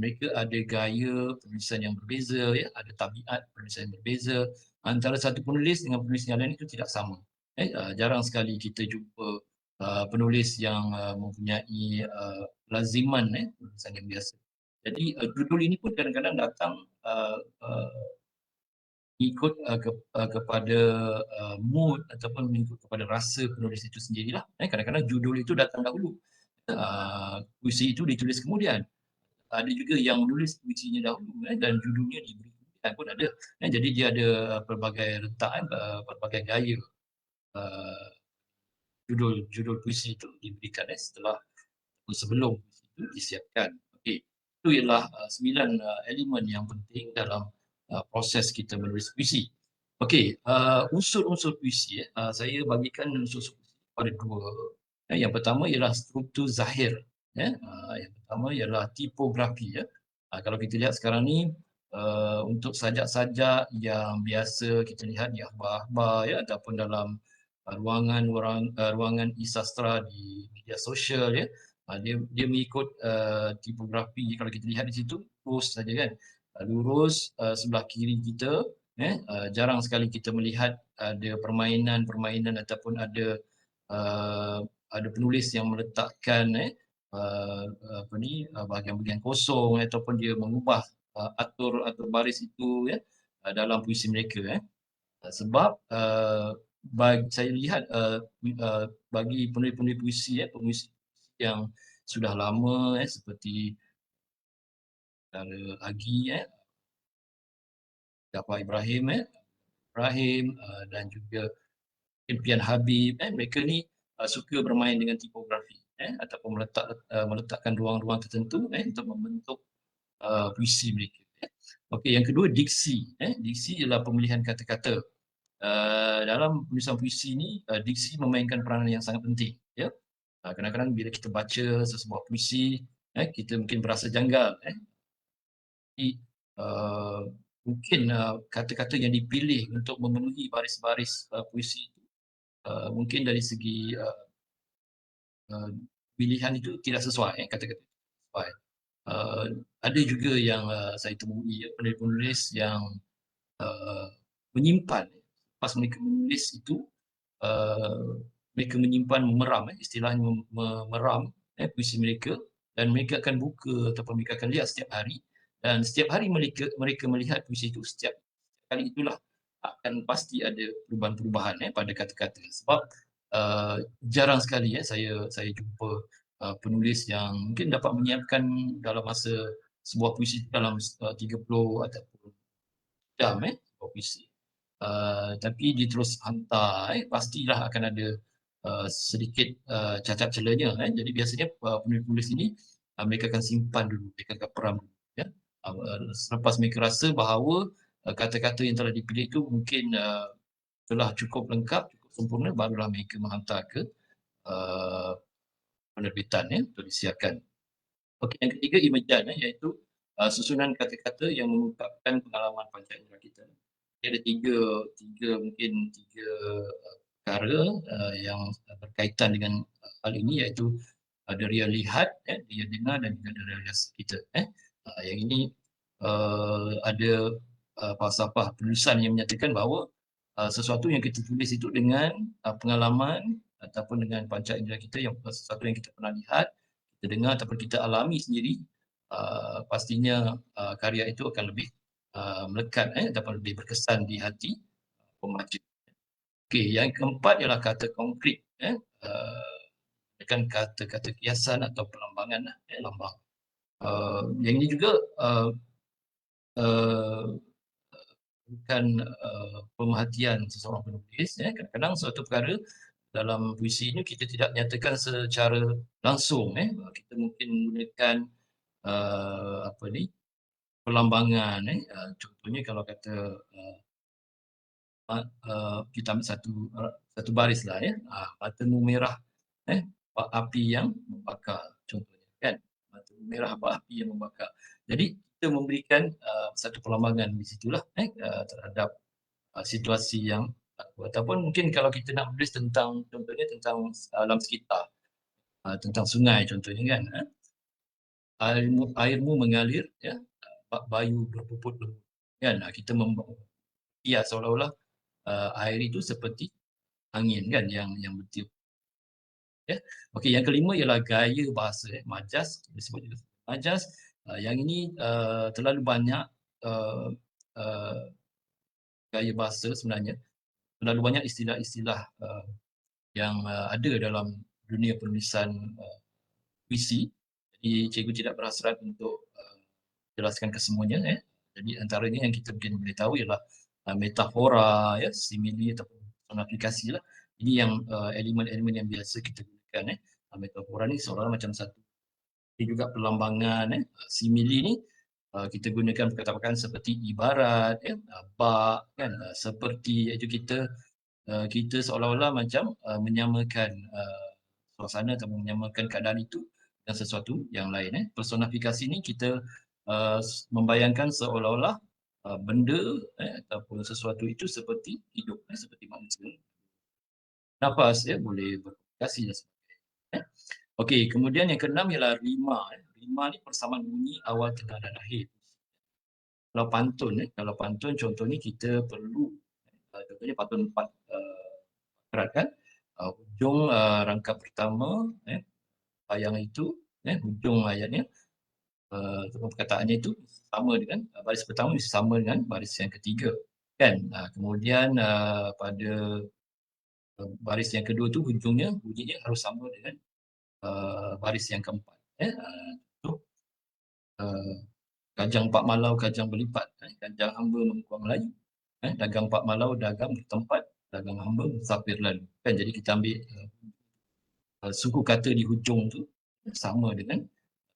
Mereka ada gaya penulisan yang berbeza, ada tabiat penulisan yang berbeza. Antara satu penulis dengan penulis yang lain itu tidak sama. Jarang sekali kita jumpa penulis yang mempunyai laziman penulisan yang biasa. Jadi judul ini pun kadang-kadang datang ikut kepada mood ataupun mengikut kepada rasa penulis itu sendirilah. Kadang-kadang judul itu datang dahulu, puisi itu ditulis kemudian. Ada juga yang menulis puisinya dahulu dan judulnya diberi kemudian pun ada. Jadi dia ada pelbagai letak, pelbagai gaya judul puisi itu diberikan setelah sebelum puisi itu disiapkan. Okey, itu ialah 9 elemen yang penting dalam proses kita menulis puisi. Okey, unsur-unsur puisi saya bagikan unsur-unsur puisi pada 2. Yang pertama ialah struktur zahir. Yang pertama ialah tipografi. Kalau kita lihat sekarang ni untuk sajak-sajak yang biasa kita lihat di akhbar-akhbar ataupun dalam ruangan e-sastra di media sosial dia mengikut tipografi. Kalau kita lihat di situ lurus saja kan, lurus sebelah kiri kita, jarang sekali kita melihat ada permainan ataupun ada penulis yang meletakkan bahagian-bahagian kosong ataupun dia mengubah atur baris itu dalam puisi mereka. Sebab saya lihat bagi penulis-penulis puisi penulis yang sudah lama seperti Agi, Jafar Ibrahim dan juga Impian Habib, mereka ni suka bermain dengan tipografi ataupun meletakkan ruang-ruang tertentu untuk membentuk puisi mereka. Okey, yang kedua diksi. Diksi ialah pemilihan kata-kata. Dalam penulisan puisi ni diksi memainkan peranan yang sangat penting. Kadang-kadang bila kita baca sesebuah puisi, kita mungkin berasa janggal. Mungkin kata-kata yang dipilih untuk memenuhi baris-baris puisi itu mungkin dari segi pilihan itu tidak sesuai, kata-kata sesuai. Ada juga yang saya temui penulis yang menyimpan, pas mereka menulis itu mereka menyimpan, memeram, istilahnya memeram puisi mereka, dan mereka akan buka ataupun mereka akan lihat setiap hari, dan setiap hari mereka melihat puisi itu, setiap kali itulah akan pasti ada perubahan-perubahan pada kata-kata. Sebab jarang sekali saya jumpa penulis yang mungkin dapat menyiapkan dalam masa sebuah puisi dalam 30 ataupun jam sebuah puisi. Tapi dia terus hantar, pastilah akan ada sedikit cacat celanya. Jadi biasanya penulis-penulis ini mereka akan simpan dulu, mereka akan peram dulu. Selepas mereka rasa bahawa kata-kata yang telah dipilih itu mungkin telah cukup lengkap, cukup sempurna, barulah mereka menghantar ke penerbitan untuk disiarkan. Okey, yang ketiga imajan iaitu susunan kata-kata yang mengungkapkan pengalaman panca indera kita. Dia ada tiga perkara yang berkaitan dengan hal ini, iaitu dia lihat, dia dengar dan juga dia rasa kita. Yang ini ada falsafah penulisan yang menyatakan bahawa sesuatu yang kita tulis itu dengan pengalaman ataupun dengan panca indera kita, yang sesuatu yang kita pernah lihat, kita dengar ataupun kita alami sendiri, pastinya karya itu akan lebih melekat ataupun lebih berkesan di hati pembaca. Okey, yang keempat ialah kata konkret, dengan kata-kata kiasan atau perlambangan, lambang. Yang ini juga bukan pemerhatian seseorang penulis. Kadang-kadang suatu perkara dalam puisi ini kita tidak nyatakan secara langsung. Kita mungkin menggunakan perlambangan. Contohnya kalau kata kita ambil satu baris lah, matamu merah, api yang membakar, contohnya kan, matamu merah api yang membakar. Jadi kita memberikan satu perlambangan di situlah terhadap situasi yang ataupun mungkin kalau kita nak menulis tentang, contohnya tentang alam sekitar, tentang sungai contohnya kan, airmu mengalir, bayu berpuput lembut kan, kita membias seolah-olah air itu seperti angin kan yang bertiup. Okey, yang kelima ialah gaya bahasa, majas, disebut juga majas. Yang ini terlalu banyak gaya bahasa sebenarnya, terlalu banyak istilah-istilah yang ada dalam dunia penulisan puisi. Jadi cikgu tidak berhasrat untuk jelaskan kesemuanya. Jadi antaranya yang kita mungkin boleh tahu ialah metafora, simile ataupun personifikasi lah. Ini yang elemen-elemen yang biasa kita gunakan. Metafora ni seolah-olah macam satu. Ini juga perlambangan. Simile ni kita gunakan perkataan seperti ibarat, bak, kan, seperti, iaitu kita seolah-olah macam menyamakan suasana atau menyamakan keadaan itu dengan sesuatu yang lain. Personifikasi ni kita membayangkan seolah-olah benda ataupun sesuatu itu seperti hidup, seperti manusia. Nafas boleh berkomunikasi dan sebagainya. Okey, kemudian yang keenam ialah rima. Rima ni persamaan bunyi awal, tengah dan akhir. Kalau pantun contohnya kita perlu contohnya pantun 4 kerat kan, hujung rangkap pertama yang itu, hujung ayatnya, perkataannya itu sama dengan baris pertama sama dengan baris yang ketiga kan. Kemudian pada baris yang kedua tu hujungnya bunyinya harus sama dengan baris yang keempat. Kajang empat malau kajang berlipat, kajang hamba mengkuang Melayu, dagang empat malau dagang bertempat, dagang hamba musafir lalu kan. Jadi kita ambil suku kata di hujung tu sama dengan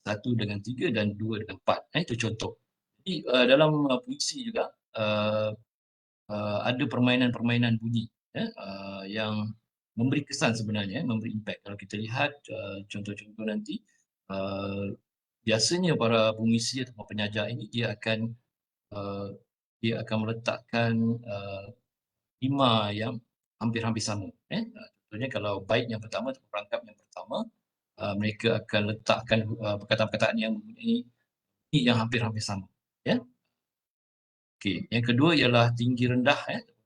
1 dengan 3 dan 2 dengan 4. Itu contoh. Jadi dalam puisi juga ada permainan-permainan bunyi yang memberi kesan sebenarnya, memberi impact. Kalau kita lihat contoh-contoh nanti, biasanya para pengisi atau penyaja ini dia akan meletakkan rima yang hampir-hampir sama. Contohnya kalau bait yang pertama atau perangkap yang pertama, mereka akan letakkan perkataan-perkataan yang mempunyai yang hampir-hampir sama. Okey, yang kedua ialah tinggi rendah,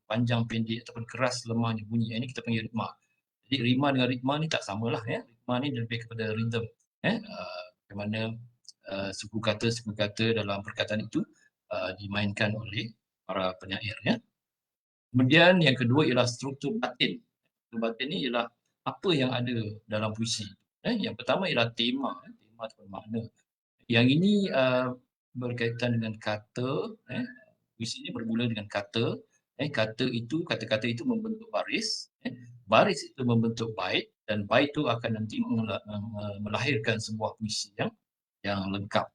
panjang pendek ataupun keras lemahnya bunyi. Ini kita panggil ritma. Jadi rima dengan ritma ni tak samalah. Ritma ni lebih kepada rhythm. Bagaimana suku kata dalam perkataan itu dimainkan oleh para penyair. Kemudian yang kedua ialah struktur batin. Struktur batin ni ialah apa yang ada dalam puisi. Yang pertama ialah tema ataupun makna. Yang ini berkaitan dengan kata. Puisi ini bermula dengan kata. Kata-kata itu membentuk baris. Baris itu membentuk bait dan bait itu akan nanti melahirkan sebuah puisi yang lengkap.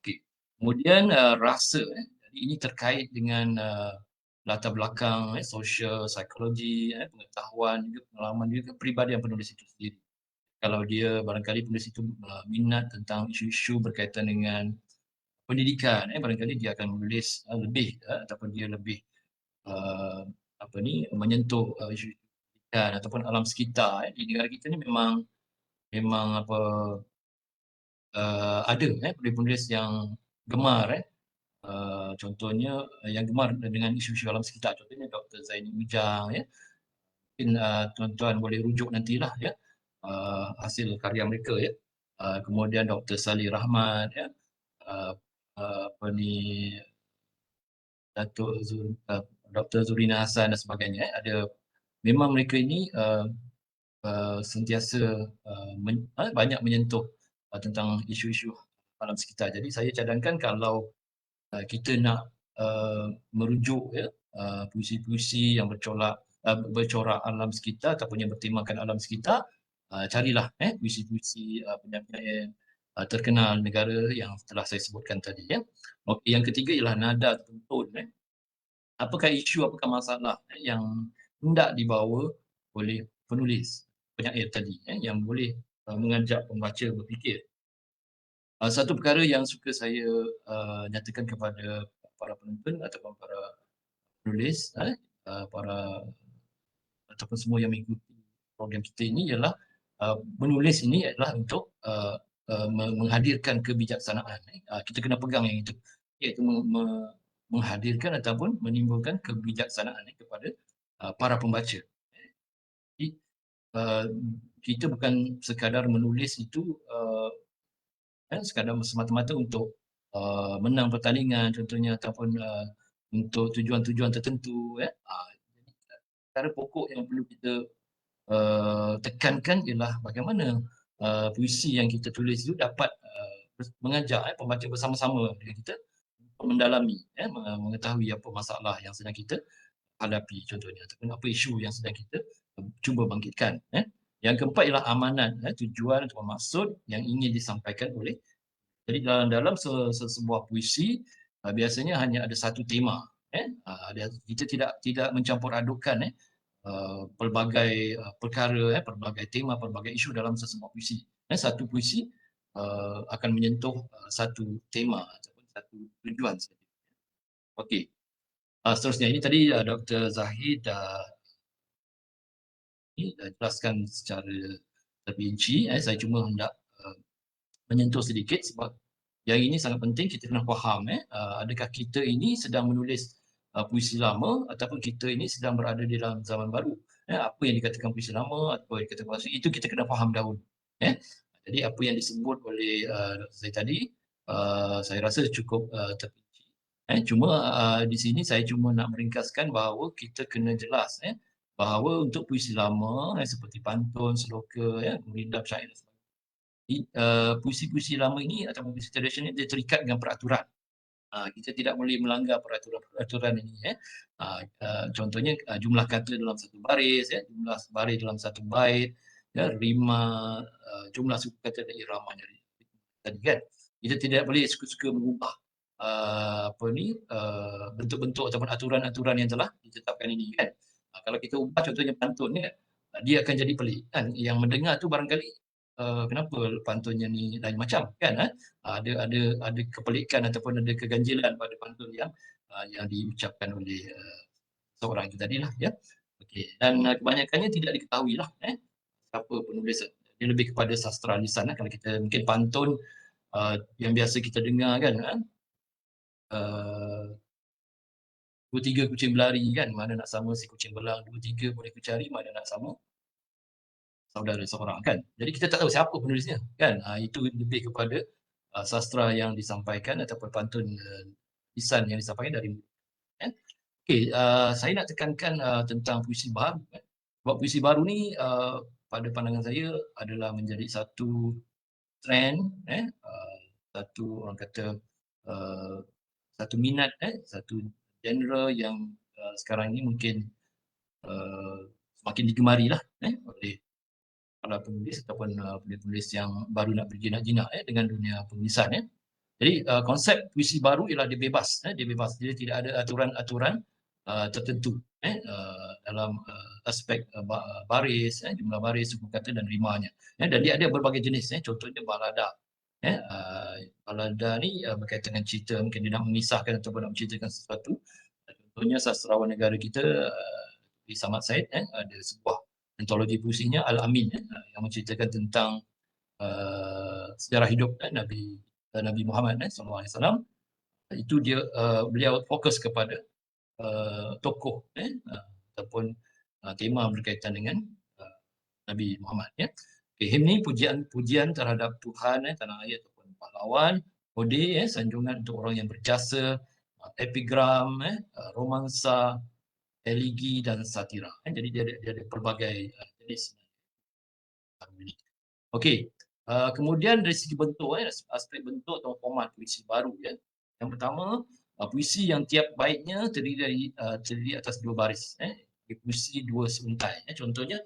Okey. Kemudian rasa. Jadi ini terkait dengan latar belakang sosial, psikologi, pengetahuan juga pengalaman juga kepribadian penulis itu sendiri. Kalau dia barangkali penulis itu minat tentang isu-isu berkaitan dengan pendidikan, barangkali dia akan menulis lebih ataupun dia lebih menyentuh isu pendidikan ataupun alam sekitar. Di negara kita ni memang ada penulis-penulis yang gemar contohnya yang gemar dengan isu-isu alam sekitar, contohnya Dr. Zaini Ujang mungkin tuan-tuan boleh rujuk nantilah hasil karya mereka kemudian Dr. Salih Rahmat Datuk Dr. Zurina Hassan dan sebagainya ada memang mereka ini sentiasa banyak menyentuh tentang isu-isu alam sekitar. Jadi saya cadangkan kalau kita nak merujuk puisi-puisi yang bercorak alam sekitar ataupun yang bertemakan alam sekitar, carilah puisi-puisi penyair terkenal negara yang telah saya sebutkan tadi Okey, yang ketiga ialah nada atau tone apakah isu, apakah masalah yang hendak dibawa oleh penulis penyair tadi yang boleh mengajak pembaca berfikir. Satu perkara yang suka saya nyatakan kepada para penonton ataupun para penulis, para ataupun semua yang mengikuti program kita ini ialah menulis ini adalah untuk menghadirkan kebijaksanaan. Kita kena pegang yang itu, iaitu menghadirkan ataupun menimbulkan kebijaksanaan kepada para pembaca. Jadi kita bukan sekadar menulis itu sekadar semata-mata untuk menang pertandingan contohnya ataupun untuk tujuan-tujuan tertentu perkara pokok yang perlu kita tekankan ialah bagaimana puisi yang kita tulis itu dapat mengajak pembaca bersama-sama dengan kita mendalami mengetahui apa masalah yang sedang kita hadapi contohnya ataupun apa isu yang sedang kita cuba bangkitkan. Yang keempat ialah amanat, tujuan atau maksud yang ingin disampaikan oleh. Jadi dalam sebuah puisi biasanya hanya ada satu tema. Kita tidak mencampur adukkan pelbagai perkara, pelbagai tema, pelbagai isu dalam sesebuah puisi. Satu puisi akan menyentuh satu tema ataupun satu tujuan saja. Okey. Seterusnya ini tadi Dr. Zahid dah jelaskan secara terperinci. Saya cuma hendak menyentuh sedikit sebab yang ini sangat penting kita kena faham adakah kita ini sedang menulis puisi lama ataupun kita ini sedang berada di dalam zaman baru. Apa yang dikatakan puisi lama atau yang dikatakan puisi itu kita kena faham dahulu. Jadi apa yang disebut oleh saya tadi saya rasa cukup terperinci. Cuma di sini saya cuma nak meringkaskan bahawa kita kena jelas bahawa untuk puisi lama seperti pantun, seloka, gurindam, syair dan sebagainya. Puisi-puisi lama ini atau puisi tradisional dia terikat dengan peraturan. Kita tidak boleh melanggar peraturan ini. Contohnya jumlah kata dalam satu baris, jumlah baris dalam satu bait, rima, jumlah suku kata dan iramanya tadi kan. Kita tidak boleh suka-suka mengubah bentuk-bentuk ataupun aturan-aturan yang telah ditetapkan ini kan. Kalau kita ubah contohnya pantun dia akan jadi pelik kan. Yang mendengar tu barangkali kenapa pantunnya ni lain macam kan ada kepelikan ataupun ada keganjilan pada pantun yang diucapkan oleh seorang itu tadilah okey dan kebanyakannya tidak diketahui lah siapa penulis dia lebih kepada sastra lisan kalau kita mungkin pantun yang biasa kita dengar kan 2-3 kucing berlari kan mana nak sama si kucing belang 2-3 boleh ku cari mana nak sama saudara seorang kan. Jadi kita tak tahu siapa penulisnya kan. Itu lebih kepada sastra yang disampaikan ataupun pantun lisan yang disampaikan dari okey, saya nak tekankan tentang puisi baru sebab puisi baru ni pada pandangan saya adalah menjadi satu trend satu orang kata satu minat satu genre yang sekarang ini mungkin semakin digemari lah oleh para penulis ataupun penulis yang baru nak berjinak-jinak dengan dunia penulisan Jadi konsep puisi baru ialah dia bebas dia tidak ada aturan-aturan tertentu dalam aspek baris, jumlah baris, suku kata dan rimanya. Dan dia ada berbagai jenis. Contohnya balada. Balada ni berkaitan dengan cerita, mungkin dia nak mengisahkan ataupun nak menceritakan sesuatu. Contohnya sastrawan negara kita di Samad Said ada sebuah antologi puisinya Al-Amin yang menceritakan tentang sejarah hidup Nabi Muhammad SAW. Itu dia beliau fokus kepada tokoh ataupun tema berkaitan dengan Nabi Muhammad. Him ni pujian terhadap Tuhan tanah air ataupun pahlawan, ode sanjungan untuk orang yang berjasa, epigram, romansa, elegi dan satira. Jadi dia ada pelbagai jenis. Okey, kemudian dari segi bentuk, aspek bentuk atau format puisi baru. Yang pertama, puisi yang tiap baitnya terdiri atas 2 baris. Puisi 2 seuntai. Contohnya,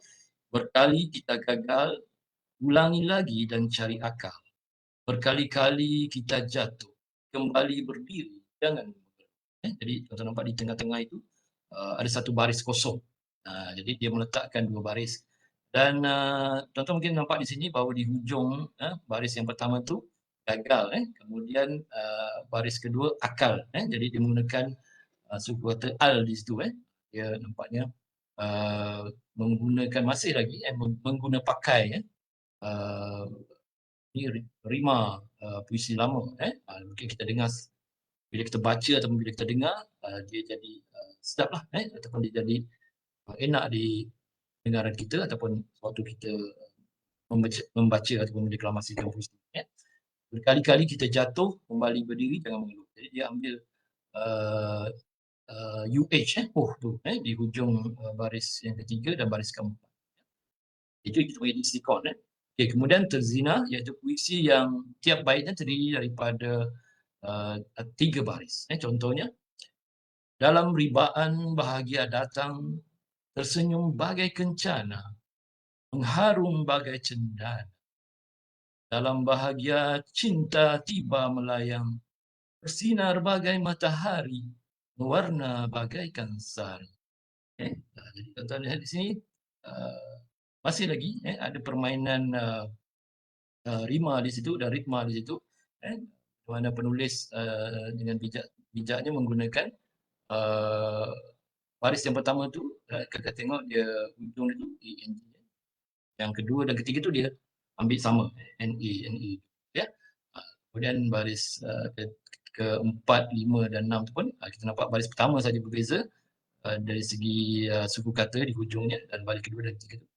berkali kita gagal, ulangi lagi dan cari akal. Berkali-kali kita jatuh, kembali berdiri, jangan bergerak. Jadi tuan-tuan nampak di tengah-tengah itu ada satu baris kosong. Jadi dia meletakkan 2 baris. Dan tuan-tuan mungkin nampak di sini bahawa di hujung baris yang pertama tu gagal, kemudian baris kedua akal. Jadi dia menggunakan suku kata al di situ. Dia nampaknya menggunakan masih lagi mengguna pakai ni rima puisi lama. Mungkin kita dengar bila kita baca ataupun bila kita dengar dia jadi sedap lah ataupun dia jadi enak di dengaran kita ataupun waktu kita membaca ataupun mendeklamasikan puisi. Berkali-kali kita jatuh, kembali berdiri, jangan mengeluh. Jadi dia ambil tu di hujung baris yang ketiga dan baris keempat. Itu kita panggil istikon. Okay, kemudian terzina iaitu puisi yang tiap baitnya terdiri daripada 3 baris. Contohnya, dalam ribaan bahagia datang, tersenyum bagai kencana, mengharum bagai cendana. Dalam bahagia cinta tiba melayang, bersinar bagai matahari, mewarna bagaikan sari. Jadi tuan-tuan lihat di sini, masih lagi ada permainan rima di situ dan ritma di situ. Mana penulis dengan bijaknya menggunakan baris yang pertama tu, kita tengok dia hujung itu ENG. Yang kedua dan ketiga tu dia ambil sama NE. Kemudian baris keempat, 5 dan 6 tu pun kita nampak baris pertama saja berbeza dari segi suku kata di hujungnya, dan baris kedua dan ketiga tu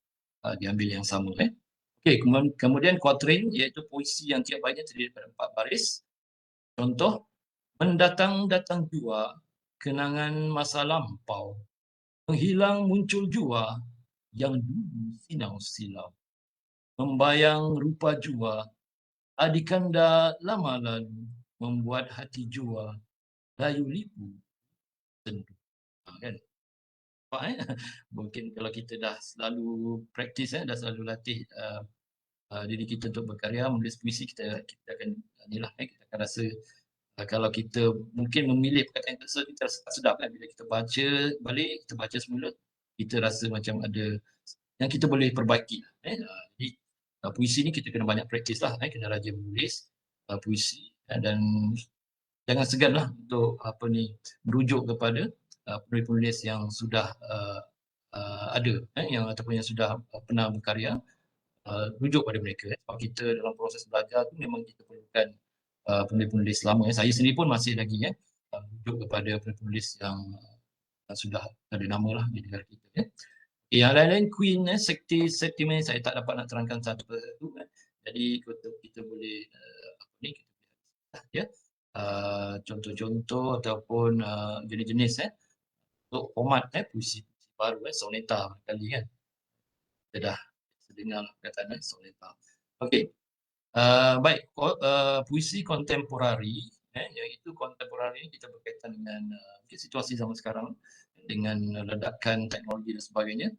diambil yang sama. Okey, kemudian kuatrin iaitu puisi yang tiap baitnya terdiri daripada 4 baris. Contoh, mendatang-datang jua kenangan masa lampau, menghilang muncul jua yang dulu sinau silau, membayang rupa jua adikanda lama lalu, membuat hati jua layu lipu sendu. Kan? Mungkin kalau kita dah selalu praktis, dah selalu latih diri kita untuk berkarya, menulis puisi, kita akan kita akan rasa kalau kita mungkin memilih perkataan tersebut, kita rasa sedap kan bila kita baca balik, kita baca semula, kita rasa macam ada yang kita boleh perbaiki. Jadi puisi ni kita kena banyak praktis lah, kena rajin menulis puisi dan jangan segan lah untuk merujuk kepada penulis-penulis yang sudah ada, yang ataupun yang sudah pernah berkarya, rujuk pada mereka. Sebab kita dalam proses belajar tu memang kita perlukan penulis-penulis lama. Saya sendiri pun masih lagi rujuk kepada penulis yang sudah ada nama lah di negara kita. Yang lain-lain Queen, sekti saya tak dapat nak terangkan satu persatu. Jadi kita boleh contoh-contoh ataupun jenis-jenis untuk format puisi baru, soneta kali kan. Kita dah dengar perkataan soneta. Okey. Baik, puisi kontemporari, iaitu kontemporari kita berkaitan dengan situasi zaman sekarang dengan ledakan teknologi dan sebagainya.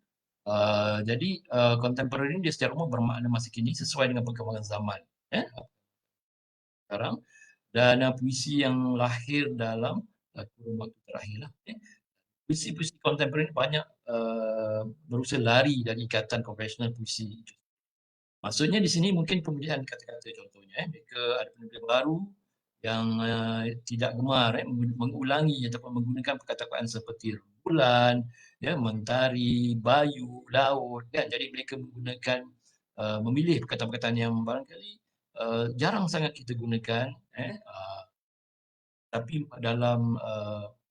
Jadi kontemporari dia secara umum bermakna masa kini sesuai dengan perkembangan zaman sekarang, dan puisi yang lahir dalam kurun waktu terakhir lah. puisi-puisi kontemporer banyak berusaha lari dari ikatan konvensional puisi. Maksudnya di sini mungkin pemilihan kata-kata contohnya, mereka ada penulis baru yang tidak gemar mengulangi ataupun menggunakan perkataan seperti bulan, ya, mentari, bayu, laut, kan. Jadi mereka menggunakan memilih perkataan-perkataan yang barangkali jarang sangat kita gunakan, tapi dalam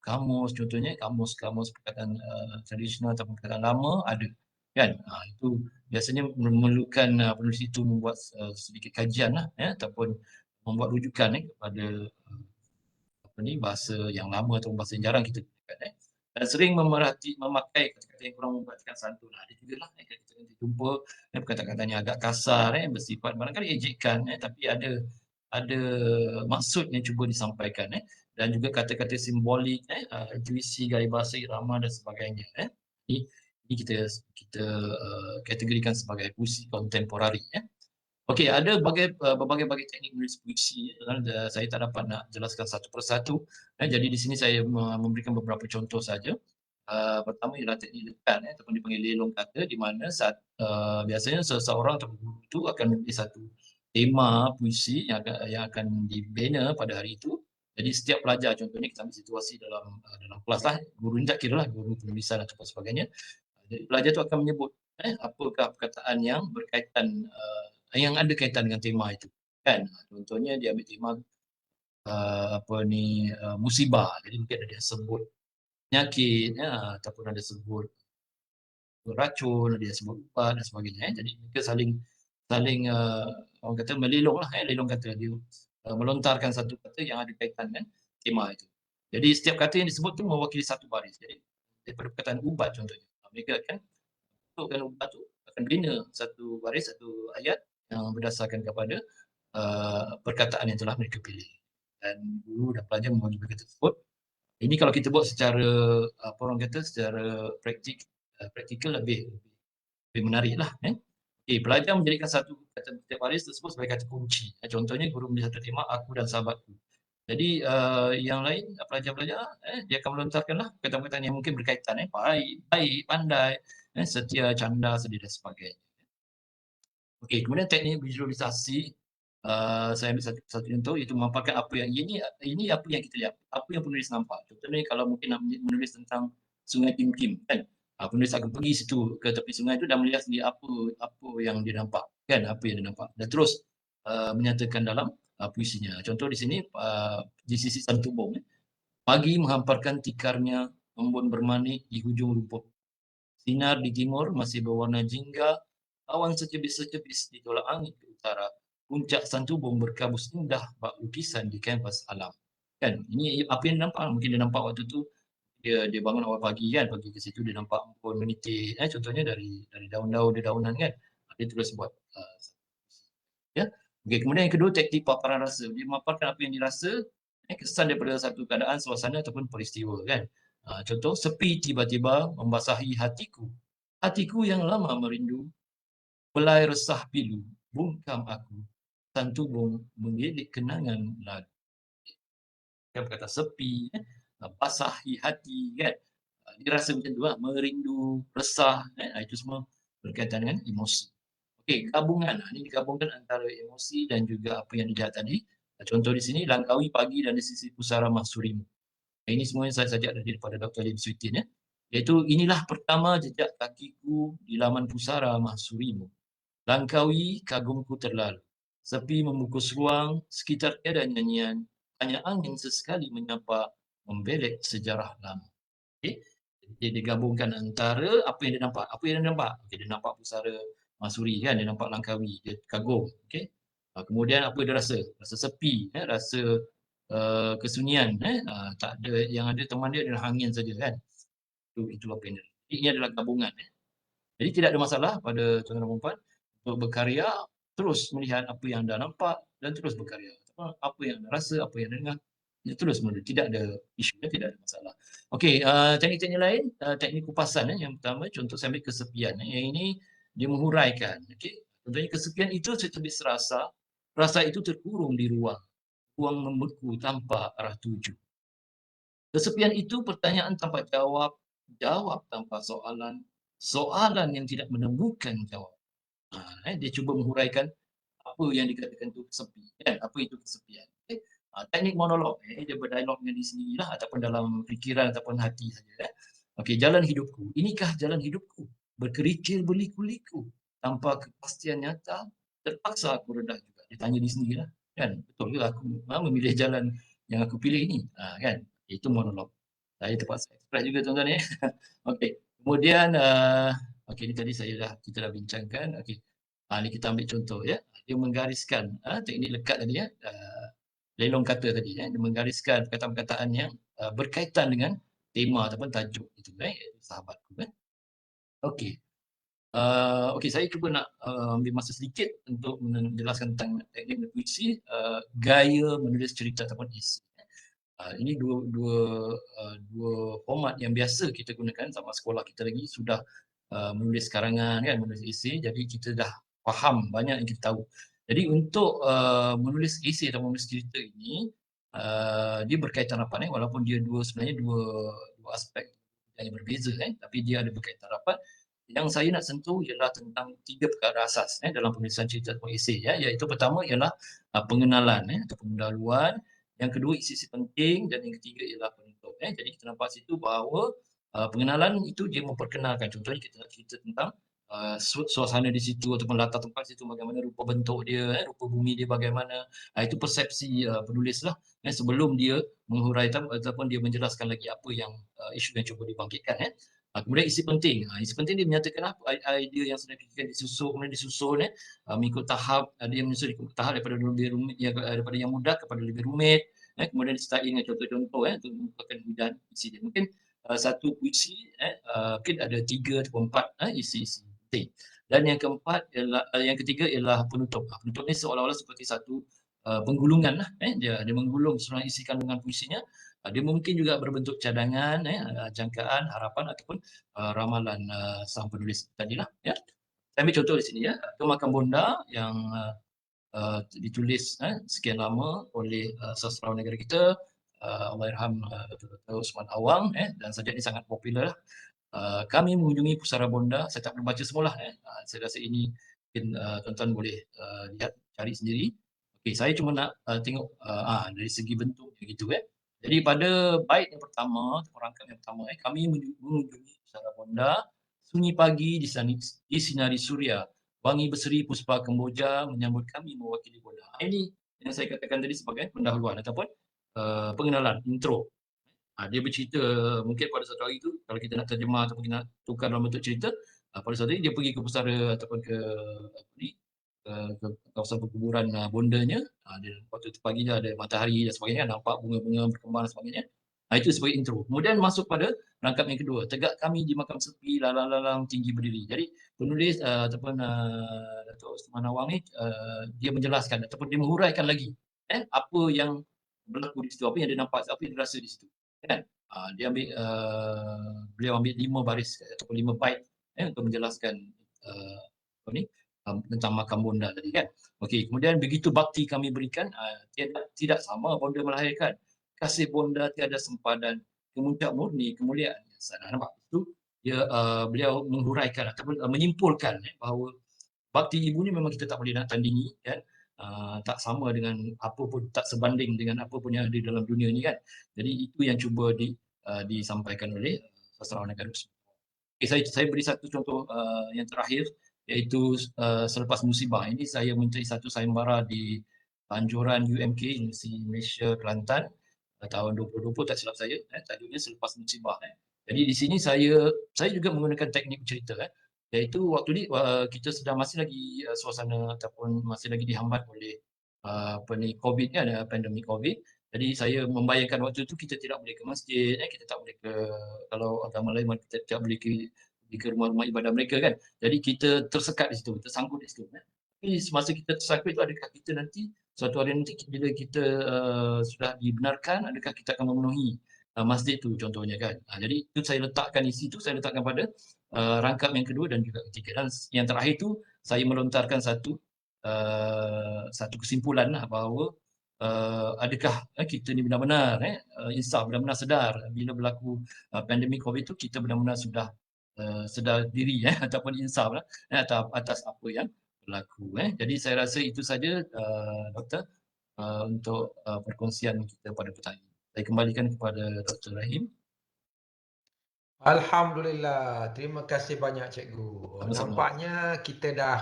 kamus contohnya, kamus-kamus perkataan tradisional atau perkataan lama ada, kan. Itu biasanya memerlukan penulis itu membuat sedikit kajian lah, ya, ataupun membuat rujukan kepada apa ni, bahasa yang lama atau bahasa yang jarang kita gunakan. Dan sering memakai kata-kata yang kurang memperhatikan santun. Ada juga lah kita nanti jumpa perkataan-perkataan yang agak kasar, bersifat barangkali ejekan, tapi ada maksud yang cuba disampaikan, dan juga kata-kata simbolik, intuisi, gaya bahasa, irama dan sebagainya. Ini kita kategorikan sebagai puisi kontemporari. Okey, ada berbagai teknik menulis puisi. Saya tak dapat nak jelaskan satu persatu. Jadi di sini saya memberikan beberapa contoh saja. Pertama ialah teknik lekan, ataupun dipanggil lelong kata, di mana biasanya seseorang atau guru itu akan menulis satu tema puisi yang akan dibina pada hari itu. Jadi setiap pelajar, contohnya kita ambil situasi dalam kelas lah, guru ni tak kira lah, guru penulisan atau sebagainya. Jadi pelajar tu akan menyebut apakah perkataan yang berkaitan yang ada kaitan dengan tema itu, kan. Contohnya dia ambil tema musibah. Jadi mungkin ada dia sebut penyakit, ataupun ada sebut racun, ada dia sebut ubat dan sebagainya. Jadi mereka saling orang kata melelong lah, lelong kata, dia melontarkan satu kata yang ada kaitan dengan tema itu. Jadi setiap kata yang disebut tu mewakili satu baris. Jadi daripada perkataan ubat contohnya, mereka akan bentukkan ubat tu, akan bina satu baris, satu ayat yang berdasarkan kepada perkataan yang telah mereka pilih. Dan guru dan pelajar memahami perkataan tersebut. Ini kalau kita buat secara secara praktikal lebih menarik lah. Pelajar menjadikan satu kata setiap baris tersebut sebagai kata kunci. Contohnya guru memberi satu tema, aku dan sahabatku. Jadi yang lain, pelajar-pelajar dia akan melontarkanlah perkataan-perkataan yang mungkin berkaitan, baik, pandai, setia, canda, sedih dan sebagainya. Okey, kemudian teknik visualisasi, saya ambil satu contoh, iaitu memaparkan apa yang ini apa yang kita lihat, apa yang penulis nampak. Contohnya kalau mungkin nak menulis tentang Sungai Tim Kim, kan, penulis akan pergi situ ke tepi sungai itu dan melihat sendiri apa yang dia nampak, kan, apa yang dia nampak, dan terus menyatakan dalam puisinya. Contoh di sini di sisi Santubong, pagi menghamparkan tikarnya embun bermanik di hujung rumput. Sinar di timur masih berwarna jingga, awan secebis-secebis ditolak angin ke utara. Puncak Santubong berkabus indah bak lukisan di kanvas alam. Kan, ini apa yang dia nampak. Mungkin dia nampak waktu tu dia bangun awal pagi, kan, pergi ke situ dia nampak embun menitik, contohnya dari daun-daun, dedaunan, kan. Dia terus buat ya. Okey, kemudian yang kedua, teknik paparan rasa. Dia memaparkan apa yang dirasa, kesan daripada satu keadaan, suasana ataupun peristiwa, kan. Contoh, sepi tiba-tiba membasahi hatiku. Hatiku yang lama merindu, belai resah pilu, bungkam aku, Santubong mengilik kenangan lalu. Kan kata sepi, basahi hati, kan. Dirasa macam tu lah, merindu, resah, itu semua berkaitan dengan emosi. Okey, gabungan. Ini digabungkan antara emosi dan juga apa yang dilihat tadi. Contoh di sini, langkawi pagi dan di sisi pusara mahsurimu. Ini semua yang saya sajak daripada Dr. Lim Sweetin, iaitu inilah pertama jejak kakiku di laman pusara mahsurimu. Langkawi kagumku terlalu. Sepi membungkus ruang, sekitar tiada nyanyian, hanya angin sesekali menyapa, membelek sejarah lama. Okay? Dia digabungkan antara apa yang dia nampak. Apa yang dia nampak? Okay, dia nampak pusara mahsuri, kan, dia nampak langkawi, dia kagum. Okay? Kemudian apa dia rasa? Rasa sepi, rasa kesunyian, tak ada, yang ada teman dia adalah angin saja, kan. Itu apa yang dia. Ini adalah gabungan. Jadi tidak ada masalah pada tuan-tuan dan puan untuk berkarya, terus melihat apa yang anda nampak dan terus berkarya. Apa yang anda rasa, apa yang anda dengar, dia terus menulis. Tidak ada isu, tidak ada masalah. Okey, teknik-teknik lain, teknik kupasan. Yang pertama, contoh saya ambil kesepian. Yang ini dia menghuraikan. Okay? Contohnya kesepian itu setebis rasa, rasa itu terkurung di ruang membeku tanpa arah tuju. Kesepian itu pertanyaan tanpa jawab, jawab tanpa soalan yang tidak menemukan jawab. Dia cuba menghuraikan apa yang dikatakan itu kesepian, kan? Apa itu kesepian. Teknik monolog, dia berdialog dengan diri sendirilah ataupun dalam fikiran ataupun hati saja. Okey, jalan hidupku. Inikah jalan hidupku? Berkerikil berliku-liku. Tanpa kepastian nyata, terpaksa aku redha juga. Dia tanya diri sendirilah, kan? Betul ke aku memilih jalan yang aku pilih ini? Kan? Itu monolog. Saya terpaksa express juga tuan-tuan ya. Okey. Kemudian okey, ni tadi kita dah bincangkan. Okey. Ni kita ambil contoh ya. Dia menggariskan teknik lekat tadi ya. Lelong kata tadi ya. Dia menggariskan perkataan-perkataan yang berkaitan dengan tema ataupun tajuk itu sahabatku kan. Okey. Okey, saya cuba nak ambil masa sedikit untuk menjelaskan tentang teknik puisi, gaya menulis cerita ataupun esei. Ini dua format yang biasa kita gunakan sama sekolah kita lagi sudah menulis karangan kan, menulis esei, jadi kita dah faham banyak yang kita tahu. Jadi untuk menulis esei atau menulis cerita ini dia berkaitan rapat walaupun dia sebenarnya dua aspek yang berbeza tapi dia ada berkaitan rapat. Yang saya nak sentuh ialah tentang 3 perkara asas dalam penulisan cerita atau esei iaitu pertama ialah pengenalan atau pendahuluan, yang kedua isi-isi penting dan yang ketiga ialah penutup. Jadi kita nampak situ bahawa pengenalan itu dia memperkenalkan, contohnya kita nak cerita tentang suasana di situ ataupun latar tempat situ, bagaimana rupa bentuk dia, rupa bumi dia bagaimana. Itu persepsi penulis lah sebelum dia menghuraikan ataupun dia menjelaskan lagi apa yang isu yang cuba dibangkitkan. Kemudian isi penting. Isi penting dia menyatakan apa idea yang sedang difikirkan kemudian disusun mengikut tahap, ada yang menyusun ikut tahap daripada lebih rumit daripada yang mudah kepada lebih rumit. Kemudian disertai dengan contoh-contoh untuk merupakan hujan isi dia. Mungkin satu puisi mungkin ada 3 atau 4 isi-isi penting. Dan yang keempat ialah yang ketiga ialah penutup. Penutup ni seolah-olah seperti satu penggulungan lah. Dia menggulung seluruh isi kandungan puisinya. Dia mungkin juga berbentuk cadangan, jangkaan, harapan ataupun ramalan sang penulis tadilah. Ya. Saya ambil contoh di sini ya. Kemakan Bonda yang ditulis sekian lama oleh sastrawan negara kita, Allahyarham Dr. Usman Awang dan sajak ini sangat popular. Kami mengunjungi Pusara Bonda, saya tak pernah baca semula. Saya rasa ini mungkin tuan-tuan boleh lihat, cari sendiri. Okey, saya cuma nak tengok dari segi bentuk begitu Jadi pada bait yang pertama, rangkap yang pertama kami mengunjungi Pusara Bonda, sunyi pagi disinari suria, wangi berseri puspa kemboja menyambut kami mewakili Bonda. Ini yang saya katakan tadi sebagai pendahuluan ataupun pengenalan, intro. Dia bercerita mungkin pada satu hari tu kalau kita nak terjemah ataupun kita nak tukar dalam bentuk cerita, pada satu hari dia pergi ke pusara ataupun ke kawasan perkuburan bondanya. Waktu tu pagi dia ada matahari dan sebagainya, nampak bunga-bunga berkembang dan sebagainya. Itu sebagai intro. Kemudian masuk pada rangkap yang kedua, tegak kami di makam sepi lalang-lalang tinggi berdiri. Jadi penulis ataupun Datuk Usman Awang ni dia menjelaskan ataupun dia menghuraikan lagi apa yang berlaku di situ, apa yang dia nampak, apa yang dia rasa di situ. Dia ambil beliau ambil 5 baris ataupun 5 bait untuk menjelaskan tentang makam Bonda tadi kan. Okey, kemudian begitu bakti kami berikan tidak sama Bonda melahirkan. Kasih Bonda tiada sempadan, kemuncak murni kemuliaan. Nampak itu dia beliau menghuraikan ataupun menyimpulkan bahawa bakti ibu ni memang kita tak boleh nak tandingi kan. Tak sama dengan apa pun, tak sebanding dengan apa pun yang ada dalam dunia ni kan. Jadi itu yang cuba disampaikan oleh sastrawan negara. Okay, saya beri satu contoh yang terakhir iaitu selepas musibah. Ini saya mencari satu sayembara di anjuran UMK, Universiti Malaysia Kelantan tahun 2020 tak silap saya. Tajuknya selepas musibah. Jadi di sini saya juga menggunakan teknik cerita iaitu waktu ni kita sedang masih lagi suasana ataupun masih lagi dihambat oleh COVID kan, pandemik COVID. Jadi saya membayangkan waktu itu kita tidak boleh ke masjid, kita tak boleh ke, kalau agama lain kita tidak boleh ke rumah-rumah ibadah mereka kan. Jadi kita tersekat di situ, tersangkut di situ. Tapi semasa kita tersangkut itu, adakah kita nanti suatu hari nanti bila kita sudah dibenarkan, adakah kita akan memenuhi masjid itu contohnya kan. Jadi itu saya letakkan isi itu, saya letakkan pada rangkap yang kedua dan juga ketiga. Dan yang terakhir itu saya melontarkan satu kesimpulan bahawa adakah kita ni benar-benar insaf, benar-benar sedar bila berlaku pandemik COVID tu kita benar-benar sudah sedar diri ataupun insaf lah atas apa yang berlaku. Jadi saya rasa itu saja Doktor untuk perkongsian kita pada petang ini. Saya kembalikan kepada Dr. Rahim. Alhamdulillah, terima kasih banyak cikgu. Sama-sama. Nampaknya kita dah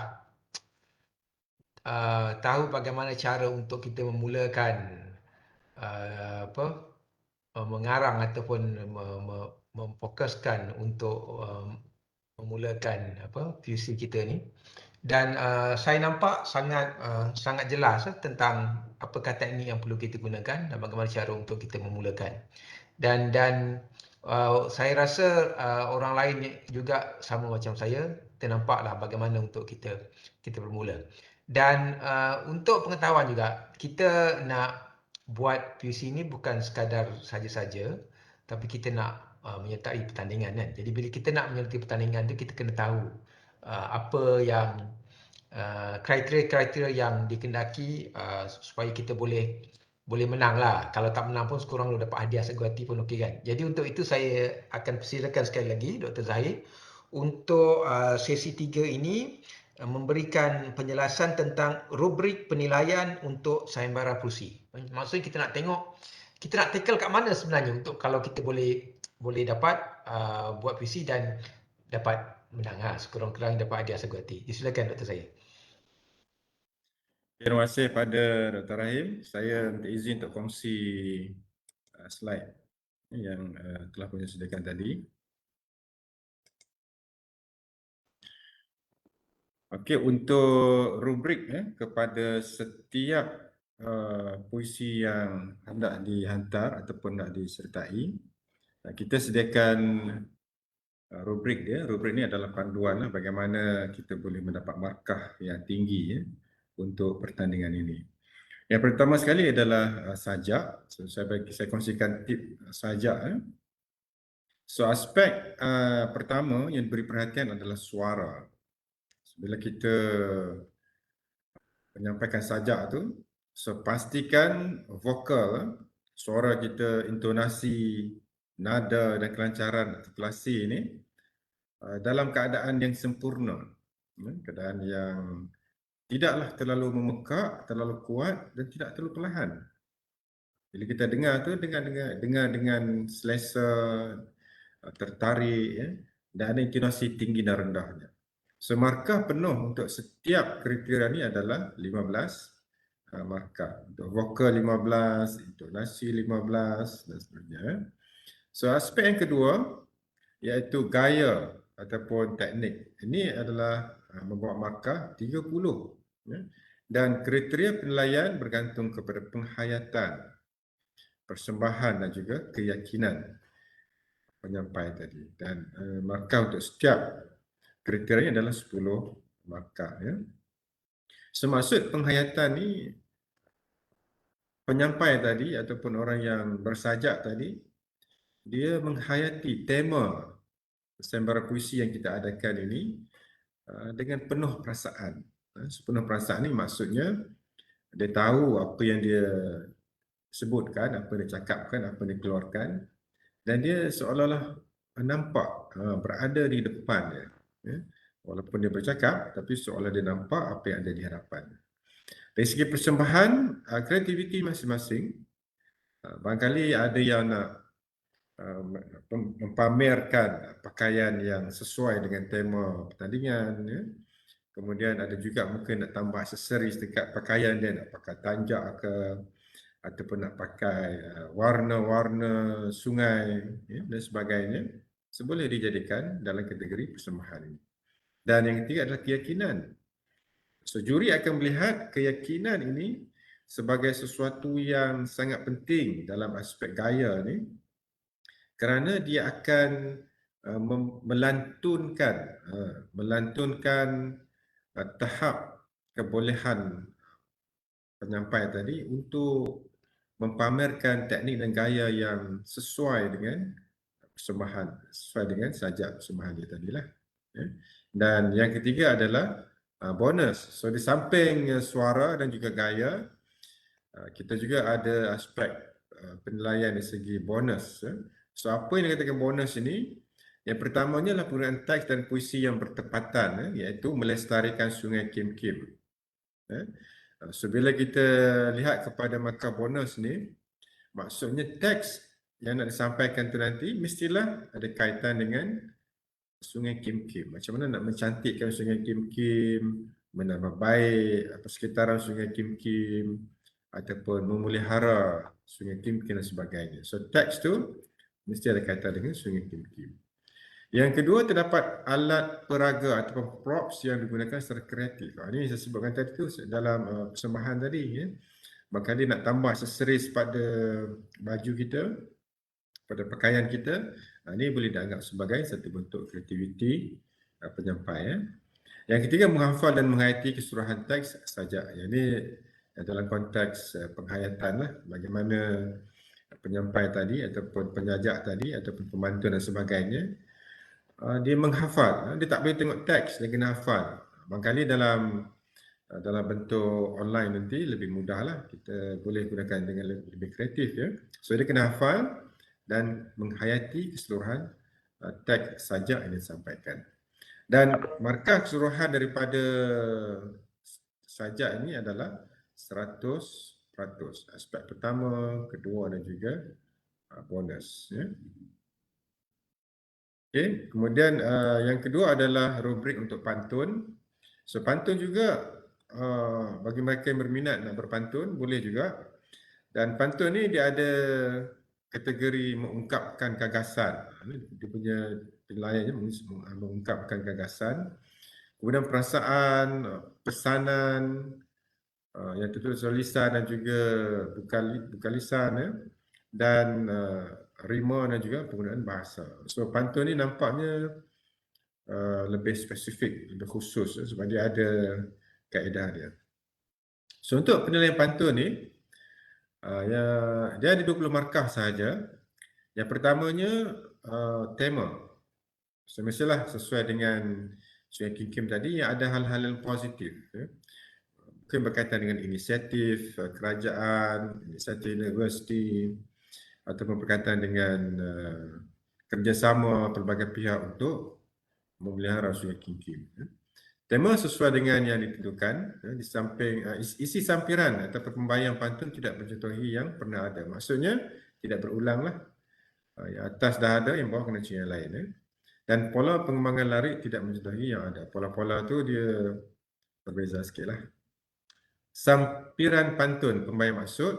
tahu bagaimana cara untuk kita memulakan mengarang ataupun memfokuskan untuk memulakan PUC kita ni. Dan saya nampak sangat jelas tentang apakah teknik yang perlu kita gunakan dan bagaimana cara untuk kita memulakan. Dan saya rasa orang lain juga sama macam saya, ternampaklah bagaimana untuk kita bermula. Dan untuk pengetahuan juga, kita nak buat PUC ni bukan sekadar saja-saja, tapi kita nak menyertai pertandingan kan. Jadi bila kita nak menyertai pertandingan tu, kita kena tahu apa yang kriteria-kriteria yang dikendaki supaya kita boleh menang lah. Kalau tak menang pun sekurang lu dapat hadiah seguati pun okey kan. Jadi untuk itu saya akan persilakan sekali lagi Dr. Zahid untuk sesi 3 ini memberikan penjelasan tentang rubrik penilaian untuk sayembara PUC. Maksudnya kita nak tengok, kita nak tackle kat mana sebenarnya untuk kalau kita boleh dapat buat PUC dan dapat menang sekurang-kurangnya dapat hadiah seguati. Silakan Dr. Zahid. Terima kasih pada Dr. Rahim. Saya minta izin untuk kongsi slide yang telah saya sediakan tadi. Okey, untuk rubrik kepada setiap puisi yang hendak dihantar ataupun hendak disertai, kita sediakan rubrik dia. Rubrik ni adalah panduan bagaimana kita boleh mendapat markah yang tinggi untuk pertandingan ini. Yang pertama sekali adalah sajak. So, saya kongsikan tip sajak. So aspek pertama yang diberi perhatian adalah suara. Bila kita menyampaikan sajak tu, so pastikan vokal, suara kita, intonasi, nada dan kelancaran artikulasi ini dalam keadaan yang sempurna. Keadaan yang tidaklah terlalu memekak, terlalu kuat dan tidak terlalu perlahan. Bila kita dengar tu, dengar dengan selesa, tertarik, dan ada intonasi tinggi dan rendahnya. So markah penuh untuk setiap kriteria ni adalah 15 markah. Untuk vokal 15, intonasi 15 dan sebagainya. So aspek yang kedua iaitu gaya ataupun teknik. Ini adalah membawa markah 30. Dan kriteria penilaian bergantung kepada penghayatan, persembahan dan juga keyakinan penyampai tadi. Dan markah untuk setiap kriteria adalah 10 markah. Semaksud penghayatan ni, penyampai tadi ataupun orang yang bersajak tadi, dia menghayati tema sayembara puisi yang kita adakan ini dengan penuh perasaan. Sepenuh perasaan ni maksudnya dia tahu apa yang dia sebutkan, apa yang dia cakapkan, apa yang dia keluarkan, dan dia seolah-olah nampak berada di depan dia. Walaupun dia bercakap, tapi seolah dia nampak apa yang ada di hadapan. Dari segi persembahan, kreativiti masing-masing, barangkali ada yang nak mempamerkan pakaian yang sesuai dengan tema pertandingan. Kemudian ada juga mungkin nak tambah aksesoris dekat pakaian dia, nak pakai tanjak ke, ataupun nak pakai warna-warna sungai dan sebagainya. So, boleh dijadikan dalam kategori persembahan ini. Dan yang ketiga adalah keyakinan. So, juri akan melihat keyakinan ini sebagai sesuatu yang sangat penting dalam aspek gaya ni, kerana dia akan melantunkan tahap kebolehan penyampai tadi untuk mempamerkan teknik dan gaya yang sesuai dengan persembahan, sesuai dengan sajak persembahan dia tadilah. Dan yang ketiga adalah bonus. So di samping suara dan juga gaya, kita juga ada aspek penilaian dari segi bonus. So apa yang dikatakan bonus ini? Yang pertamanya adalah penggunaan teks dan puisi yang bertepatan, iaitu melestarikan Sungai Kim Kim. So bila kita lihat kepada markah bonus ni, maksudnya teks yang nak disampaikan tu nanti mestilah ada kaitan dengan Sungai Kim Kim. Macam mana nak mencantikkan Sungai Kim Kim, menambah baik persekitaran Sungai Kim Kim, ataupun memelihara Sungai Kim Kim dan sebagainya. So teks tu mesti ada kaitan dengan Sungai Kim Kim. Yang kedua, terdapat alat peraga ataupun props yang digunakan secara kreatif. Ini saya sebutkan tadi tu dalam persembahan tadi. Maka dia nak tambah aksesoris pada baju kita, pada pakaian kita. Ini boleh dianggap sebagai satu bentuk kreativiti penyampai. Yang ketiga, menghafal dan menghayati keseluruhan teks sajak. Ini dalam konteks penghayatan lah, bagaimana penyampai tadi ataupun penjajak tadi ataupun pemantun dan sebagainya, dia menghafal. Dia tak boleh tengok teks, dia kena hafal. Barangkali dalam bentuk online nanti lebih mudah lah, kita boleh gunakan dengan lebih kreatif. So dia kena hafal dan menghayati keseluruhan teks sajak yang disampaikan. Dan markah keseluruhan daripada sajak ini adalah 100%. Aspek pertama, kedua dan juga bonus. Okay. Kemudian yang kedua adalah rubrik untuk pantun. So pantun juga bagi mereka yang berminat nak berpantun boleh juga. Dan pantun ni dia ada kategori mengungkapkan gagasan. Dia punya penilaiannya mengungkapkan gagasan. Kemudian perasaan, pesanan yang tertulis lisan dan juga bukan lisan, dan rima dan juga penggunaan bahasa. So pantun ni nampaknya lebih spesifik, lebih khusus sebab dia ada kaedah dia. So untuk penilaian pantun ni, dia ada 20 markah sahaja. Yang pertamanya tema. So mestilah sesuai dengan Sungai Kim Kim tadi yang ada hal-hal yang positif. Mungkin berkaitan dengan inisiatif kerajaan, inisiatif universiti, ataupun berkaitan dengan kerjasama pelbagai pihak untuk memelihara Sungai Kim Kim. Tema sesuai dengan yang ditentukan. Di samping isi sampiran atau pembayang pantun tidak mencontohi yang pernah ada. Maksudnya tidak berulanglah. Yang atas dah ada, yang bawah kena cari yang lain. Dan pola pengembangan larik tidak mencontohi yang ada. Pola-pola tu dia berbeza sikit lah. Sampiran pantun pembayang maksud.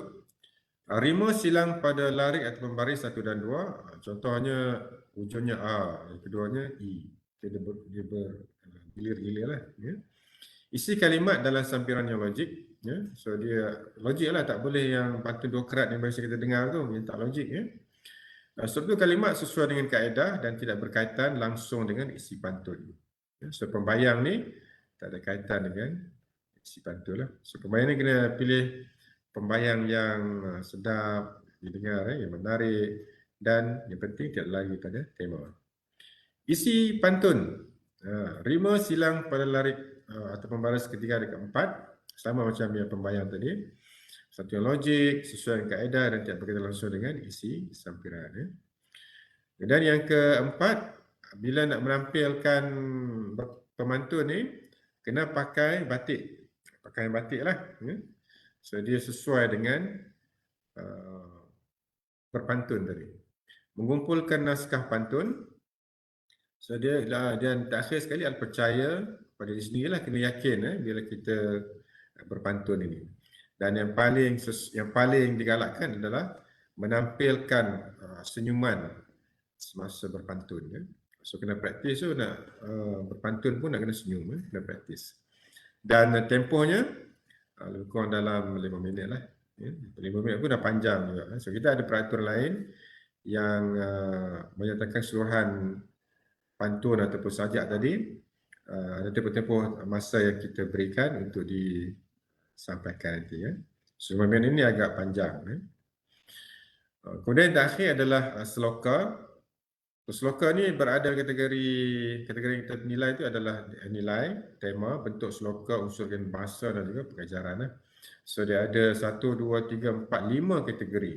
Rima silang pada larik atau baris 1 dan 2. Contohnya ujungnya A, yang keduanya I. Dia bergilir-gilir lah. Isi kalimat dalam sampiran yang logik. So dia logik lah, tak boleh yang pantun 2 kerat yang biasa kita dengar tu, yang tak logik. Sebab kalimat sesuai dengan kaedah dan tidak berkaitan langsung dengan isi pantun. So pembayang ni tak ada kaitan dengan isi pantun lah. So pembayang ni kena pilih pembayang yang sedap didengar, yang menarik, dan yang penting tidak lari pada tema. Isi pantun. Rima silang pada larik atau pembaris ketiga dan keempat, sama macam yang pembayang tadi. Satu yang logik, sesuai dengan kaedah dan tidak berkaitan langsung dengan isi sampiran. Dan yang keempat, bila nak menampilkan pemantun ni, kena pakai batik. Pakaian batik lah. So dia sesuai dengan berpantun tadi. Mengumpulkan naskah pantun. So dia dan terakhir sekali adalah percaya pada diri sendiri lah, kena yakin bila kita berpantun ini. Dan yang paling digalakkan adalah menampilkan senyuman semasa berpantun. So kena praktis tu, nak berpantun pun nak kena senyum, kena praktis. Dan tempohnya lebih kurang dalam 5 minit lah. 5 minit pun dah panjang juga. So kita ada peraturan lain yang menyatakan keseluruhan pantun ataupun sajak tadi, ada tempoh-tempoh masa yang kita berikan untuk disampaikan nanti. So 5 minit ini agak panjang. Kemudian yang terakhir adalah seloka. Sloka ni berada kategori yang kita nilai itu adalah nilai, tema, bentuk sloka, unsur dan bahasa dan juga pengajaran. So dia ada 1, 2, 3, 4, 5 kategori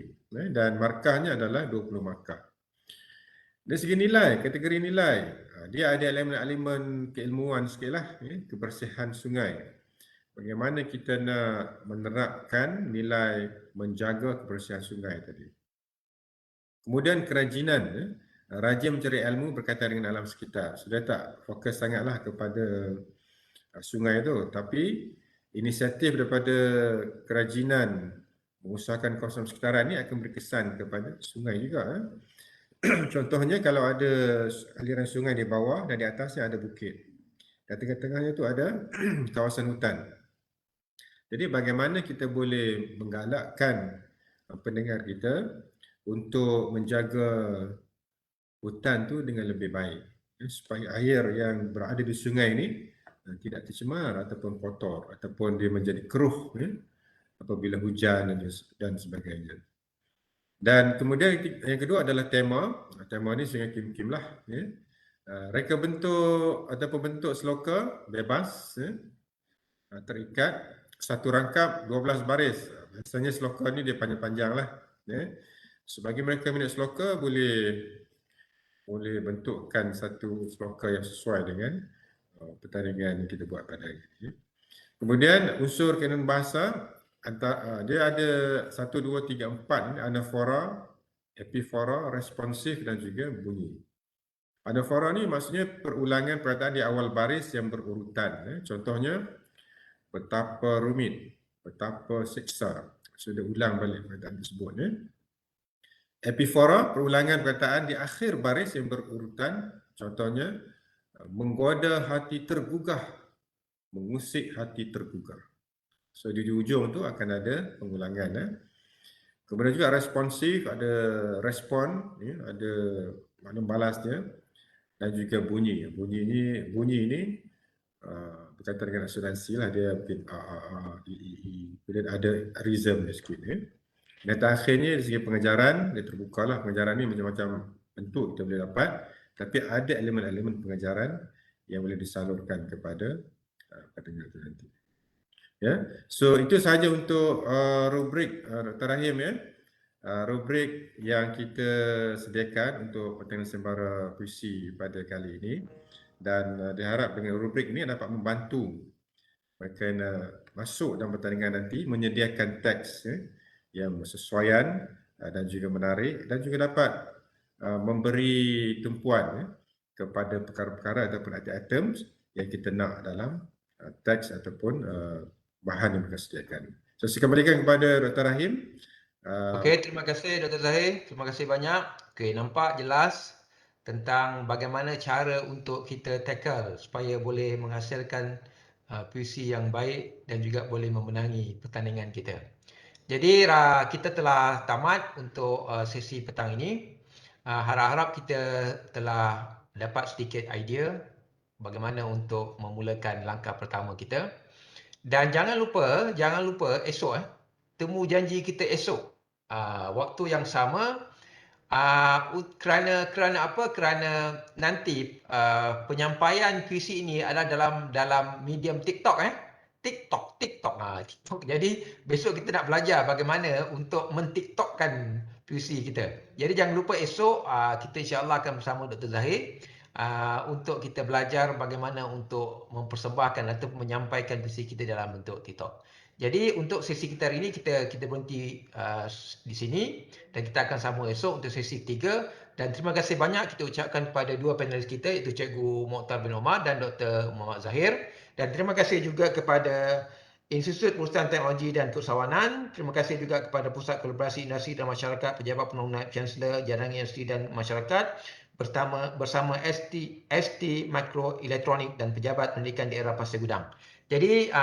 dan markahnya adalah 20 markah. Dari segi nilai, kategori nilai, dia ada elemen-elemen keilmuan sikit lah, kebersihan sungai. Bagaimana kita nak menerapkan nilai menjaga kebersihan sungai tadi. Kemudian kerajinan, rajin mencari ilmu berkaitan dengan alam sekitar. Sudah tak fokus sangatlah kepada sungai tu, tapi inisiatif daripada kerajinan mengusahakan kawasan sekitaran ni akan berkesan kepada sungai juga. Contohnya kalau ada aliran sungai di bawah dan di atasnya ada bukit. Dan tengah-tengahnya tu ada kawasan hutan. Jadi bagaimana kita boleh menggalakkan pendengar kita untuk menjaga hutan tu dengan lebih baik supaya air yang berada di sungai ini tidak tercemar ataupun kotor ataupun dia menjadi keruh apabila hujan dan sebagainya. Dan kemudian yang kedua adalah tema. Tema ni Sungai Kim Kim lah. Reka bentuk ataupun bentuk sloka bebas terikat satu rangkap 12 baris. Biasanya sloka ni dia panjang-panjang lah. Sebagi mereka minat sloka boleh bentukkan satu sloka yang sesuai dengan pertandingan yang kita buat pada hari ini. Kemudian unsur kanon bahasa dia ada 1, 2, 3, 4 anafora, epifora, responsif dan juga bunyi. Anafora ni maksudnya perulangan perkataan di awal baris yang berurutan. Contohnya betapa rumit, betapa siksa. Sudah ulang balik perkataan tersebut. Epifora, perulangan perkataan di akhir baris yang berurutan. Contohnya menggoda hati tergugah, mengusik hati tergugah. So di ujung tu akan ada pengulangan. Kemudian juga responsif, ada respon, ada makna balasnya dan juga bunyi. Bunyi ini berkaitan dengan asuransi lah, dia mungkin kemudian ada rhythm dia sikit. Dan akhirnya dari segi pengajaran, dia terbuka lah. Pengajaran ni macam-macam bentuk kita boleh dapat, tapi ada elemen-elemen pengajaran yang boleh disalurkan kepada pendengar itu nanti. So itu sahaja untuk rubrik Dr. Rahim rubrik yang kita sediakan untuk pertandingan sembara puisi pada kali ini, dan diharap dengan rubrik ini dapat membantu mereka masuk dalam pertandingan nanti menyediakan teks yang bersesuaian dan juga menarik, dan juga dapat memberi tumpuan kepada perkara-perkara ataupun items yang kita nak dalam teks ataupun bahan yang mereka sediakan. So saya kembalikan kepada Dr. Rahim. Okey, terima kasih Dr. Zahir. Terima kasih banyak. Okey, nampak jelas tentang bagaimana cara untuk kita tackle supaya boleh menghasilkan puisi yang baik dan juga boleh memenangi pertandingan kita. Jadi kita telah tamat untuk sesi petang ini. Harap-harap kita telah dapat sedikit idea bagaimana untuk memulakan langkah pertama kita. Dan jangan lupa esok temu janji kita esok. Waktu yang sama, kerana apa? Kerana nanti penyampaian puisi ini adalah dalam medium TikTok TikTok. Jadi besok kita nak belajar bagaimana untuk men-TikTokkan puisi kita. Jadi jangan lupa esok kita insya-Allah akan bersama Dr. Zahir untuk kita belajar bagaimana untuk mempersembahkan atau menyampaikan puisi kita dalam bentuk TikTok. Jadi untuk sesi kita hari ini kita berhenti di sini, dan kita akan sambung esok untuk sesi ketiga. Dan terima kasih banyak kita ucapkan kepada dua panelis kita, iaitu Cikgu Mokhtar bin Omar dan Dr. Muhammad Zahir. Dan terima kasih juga kepada Institut Perusahaan Teknologi dan Keusahawanan. Terima kasih juga kepada Pusat Kolaborasi Industri dan Masyarakat, Pejabat Pembangunan Chancellor, Jaringan Industri dan Masyarakat bersama ST Mikroelektronik dan Pejabat Pendidikan Daerah Pasir Gudang. Jadi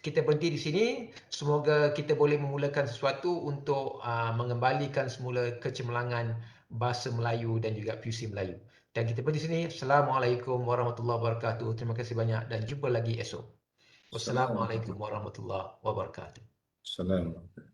kita berhenti di sini. Semoga kita boleh memulakan sesuatu untuk mengembalikan semula kecemerlangan bahasa Melayu dan juga puisi Melayu. Dan kita berhenti di sini. Assalamualaikum warahmatullahi wabarakatuh. Terima kasih banyak dan jumpa lagi esok. Wassalamualaikum warahmatullahi wabarakatuh. Assalamualaikum.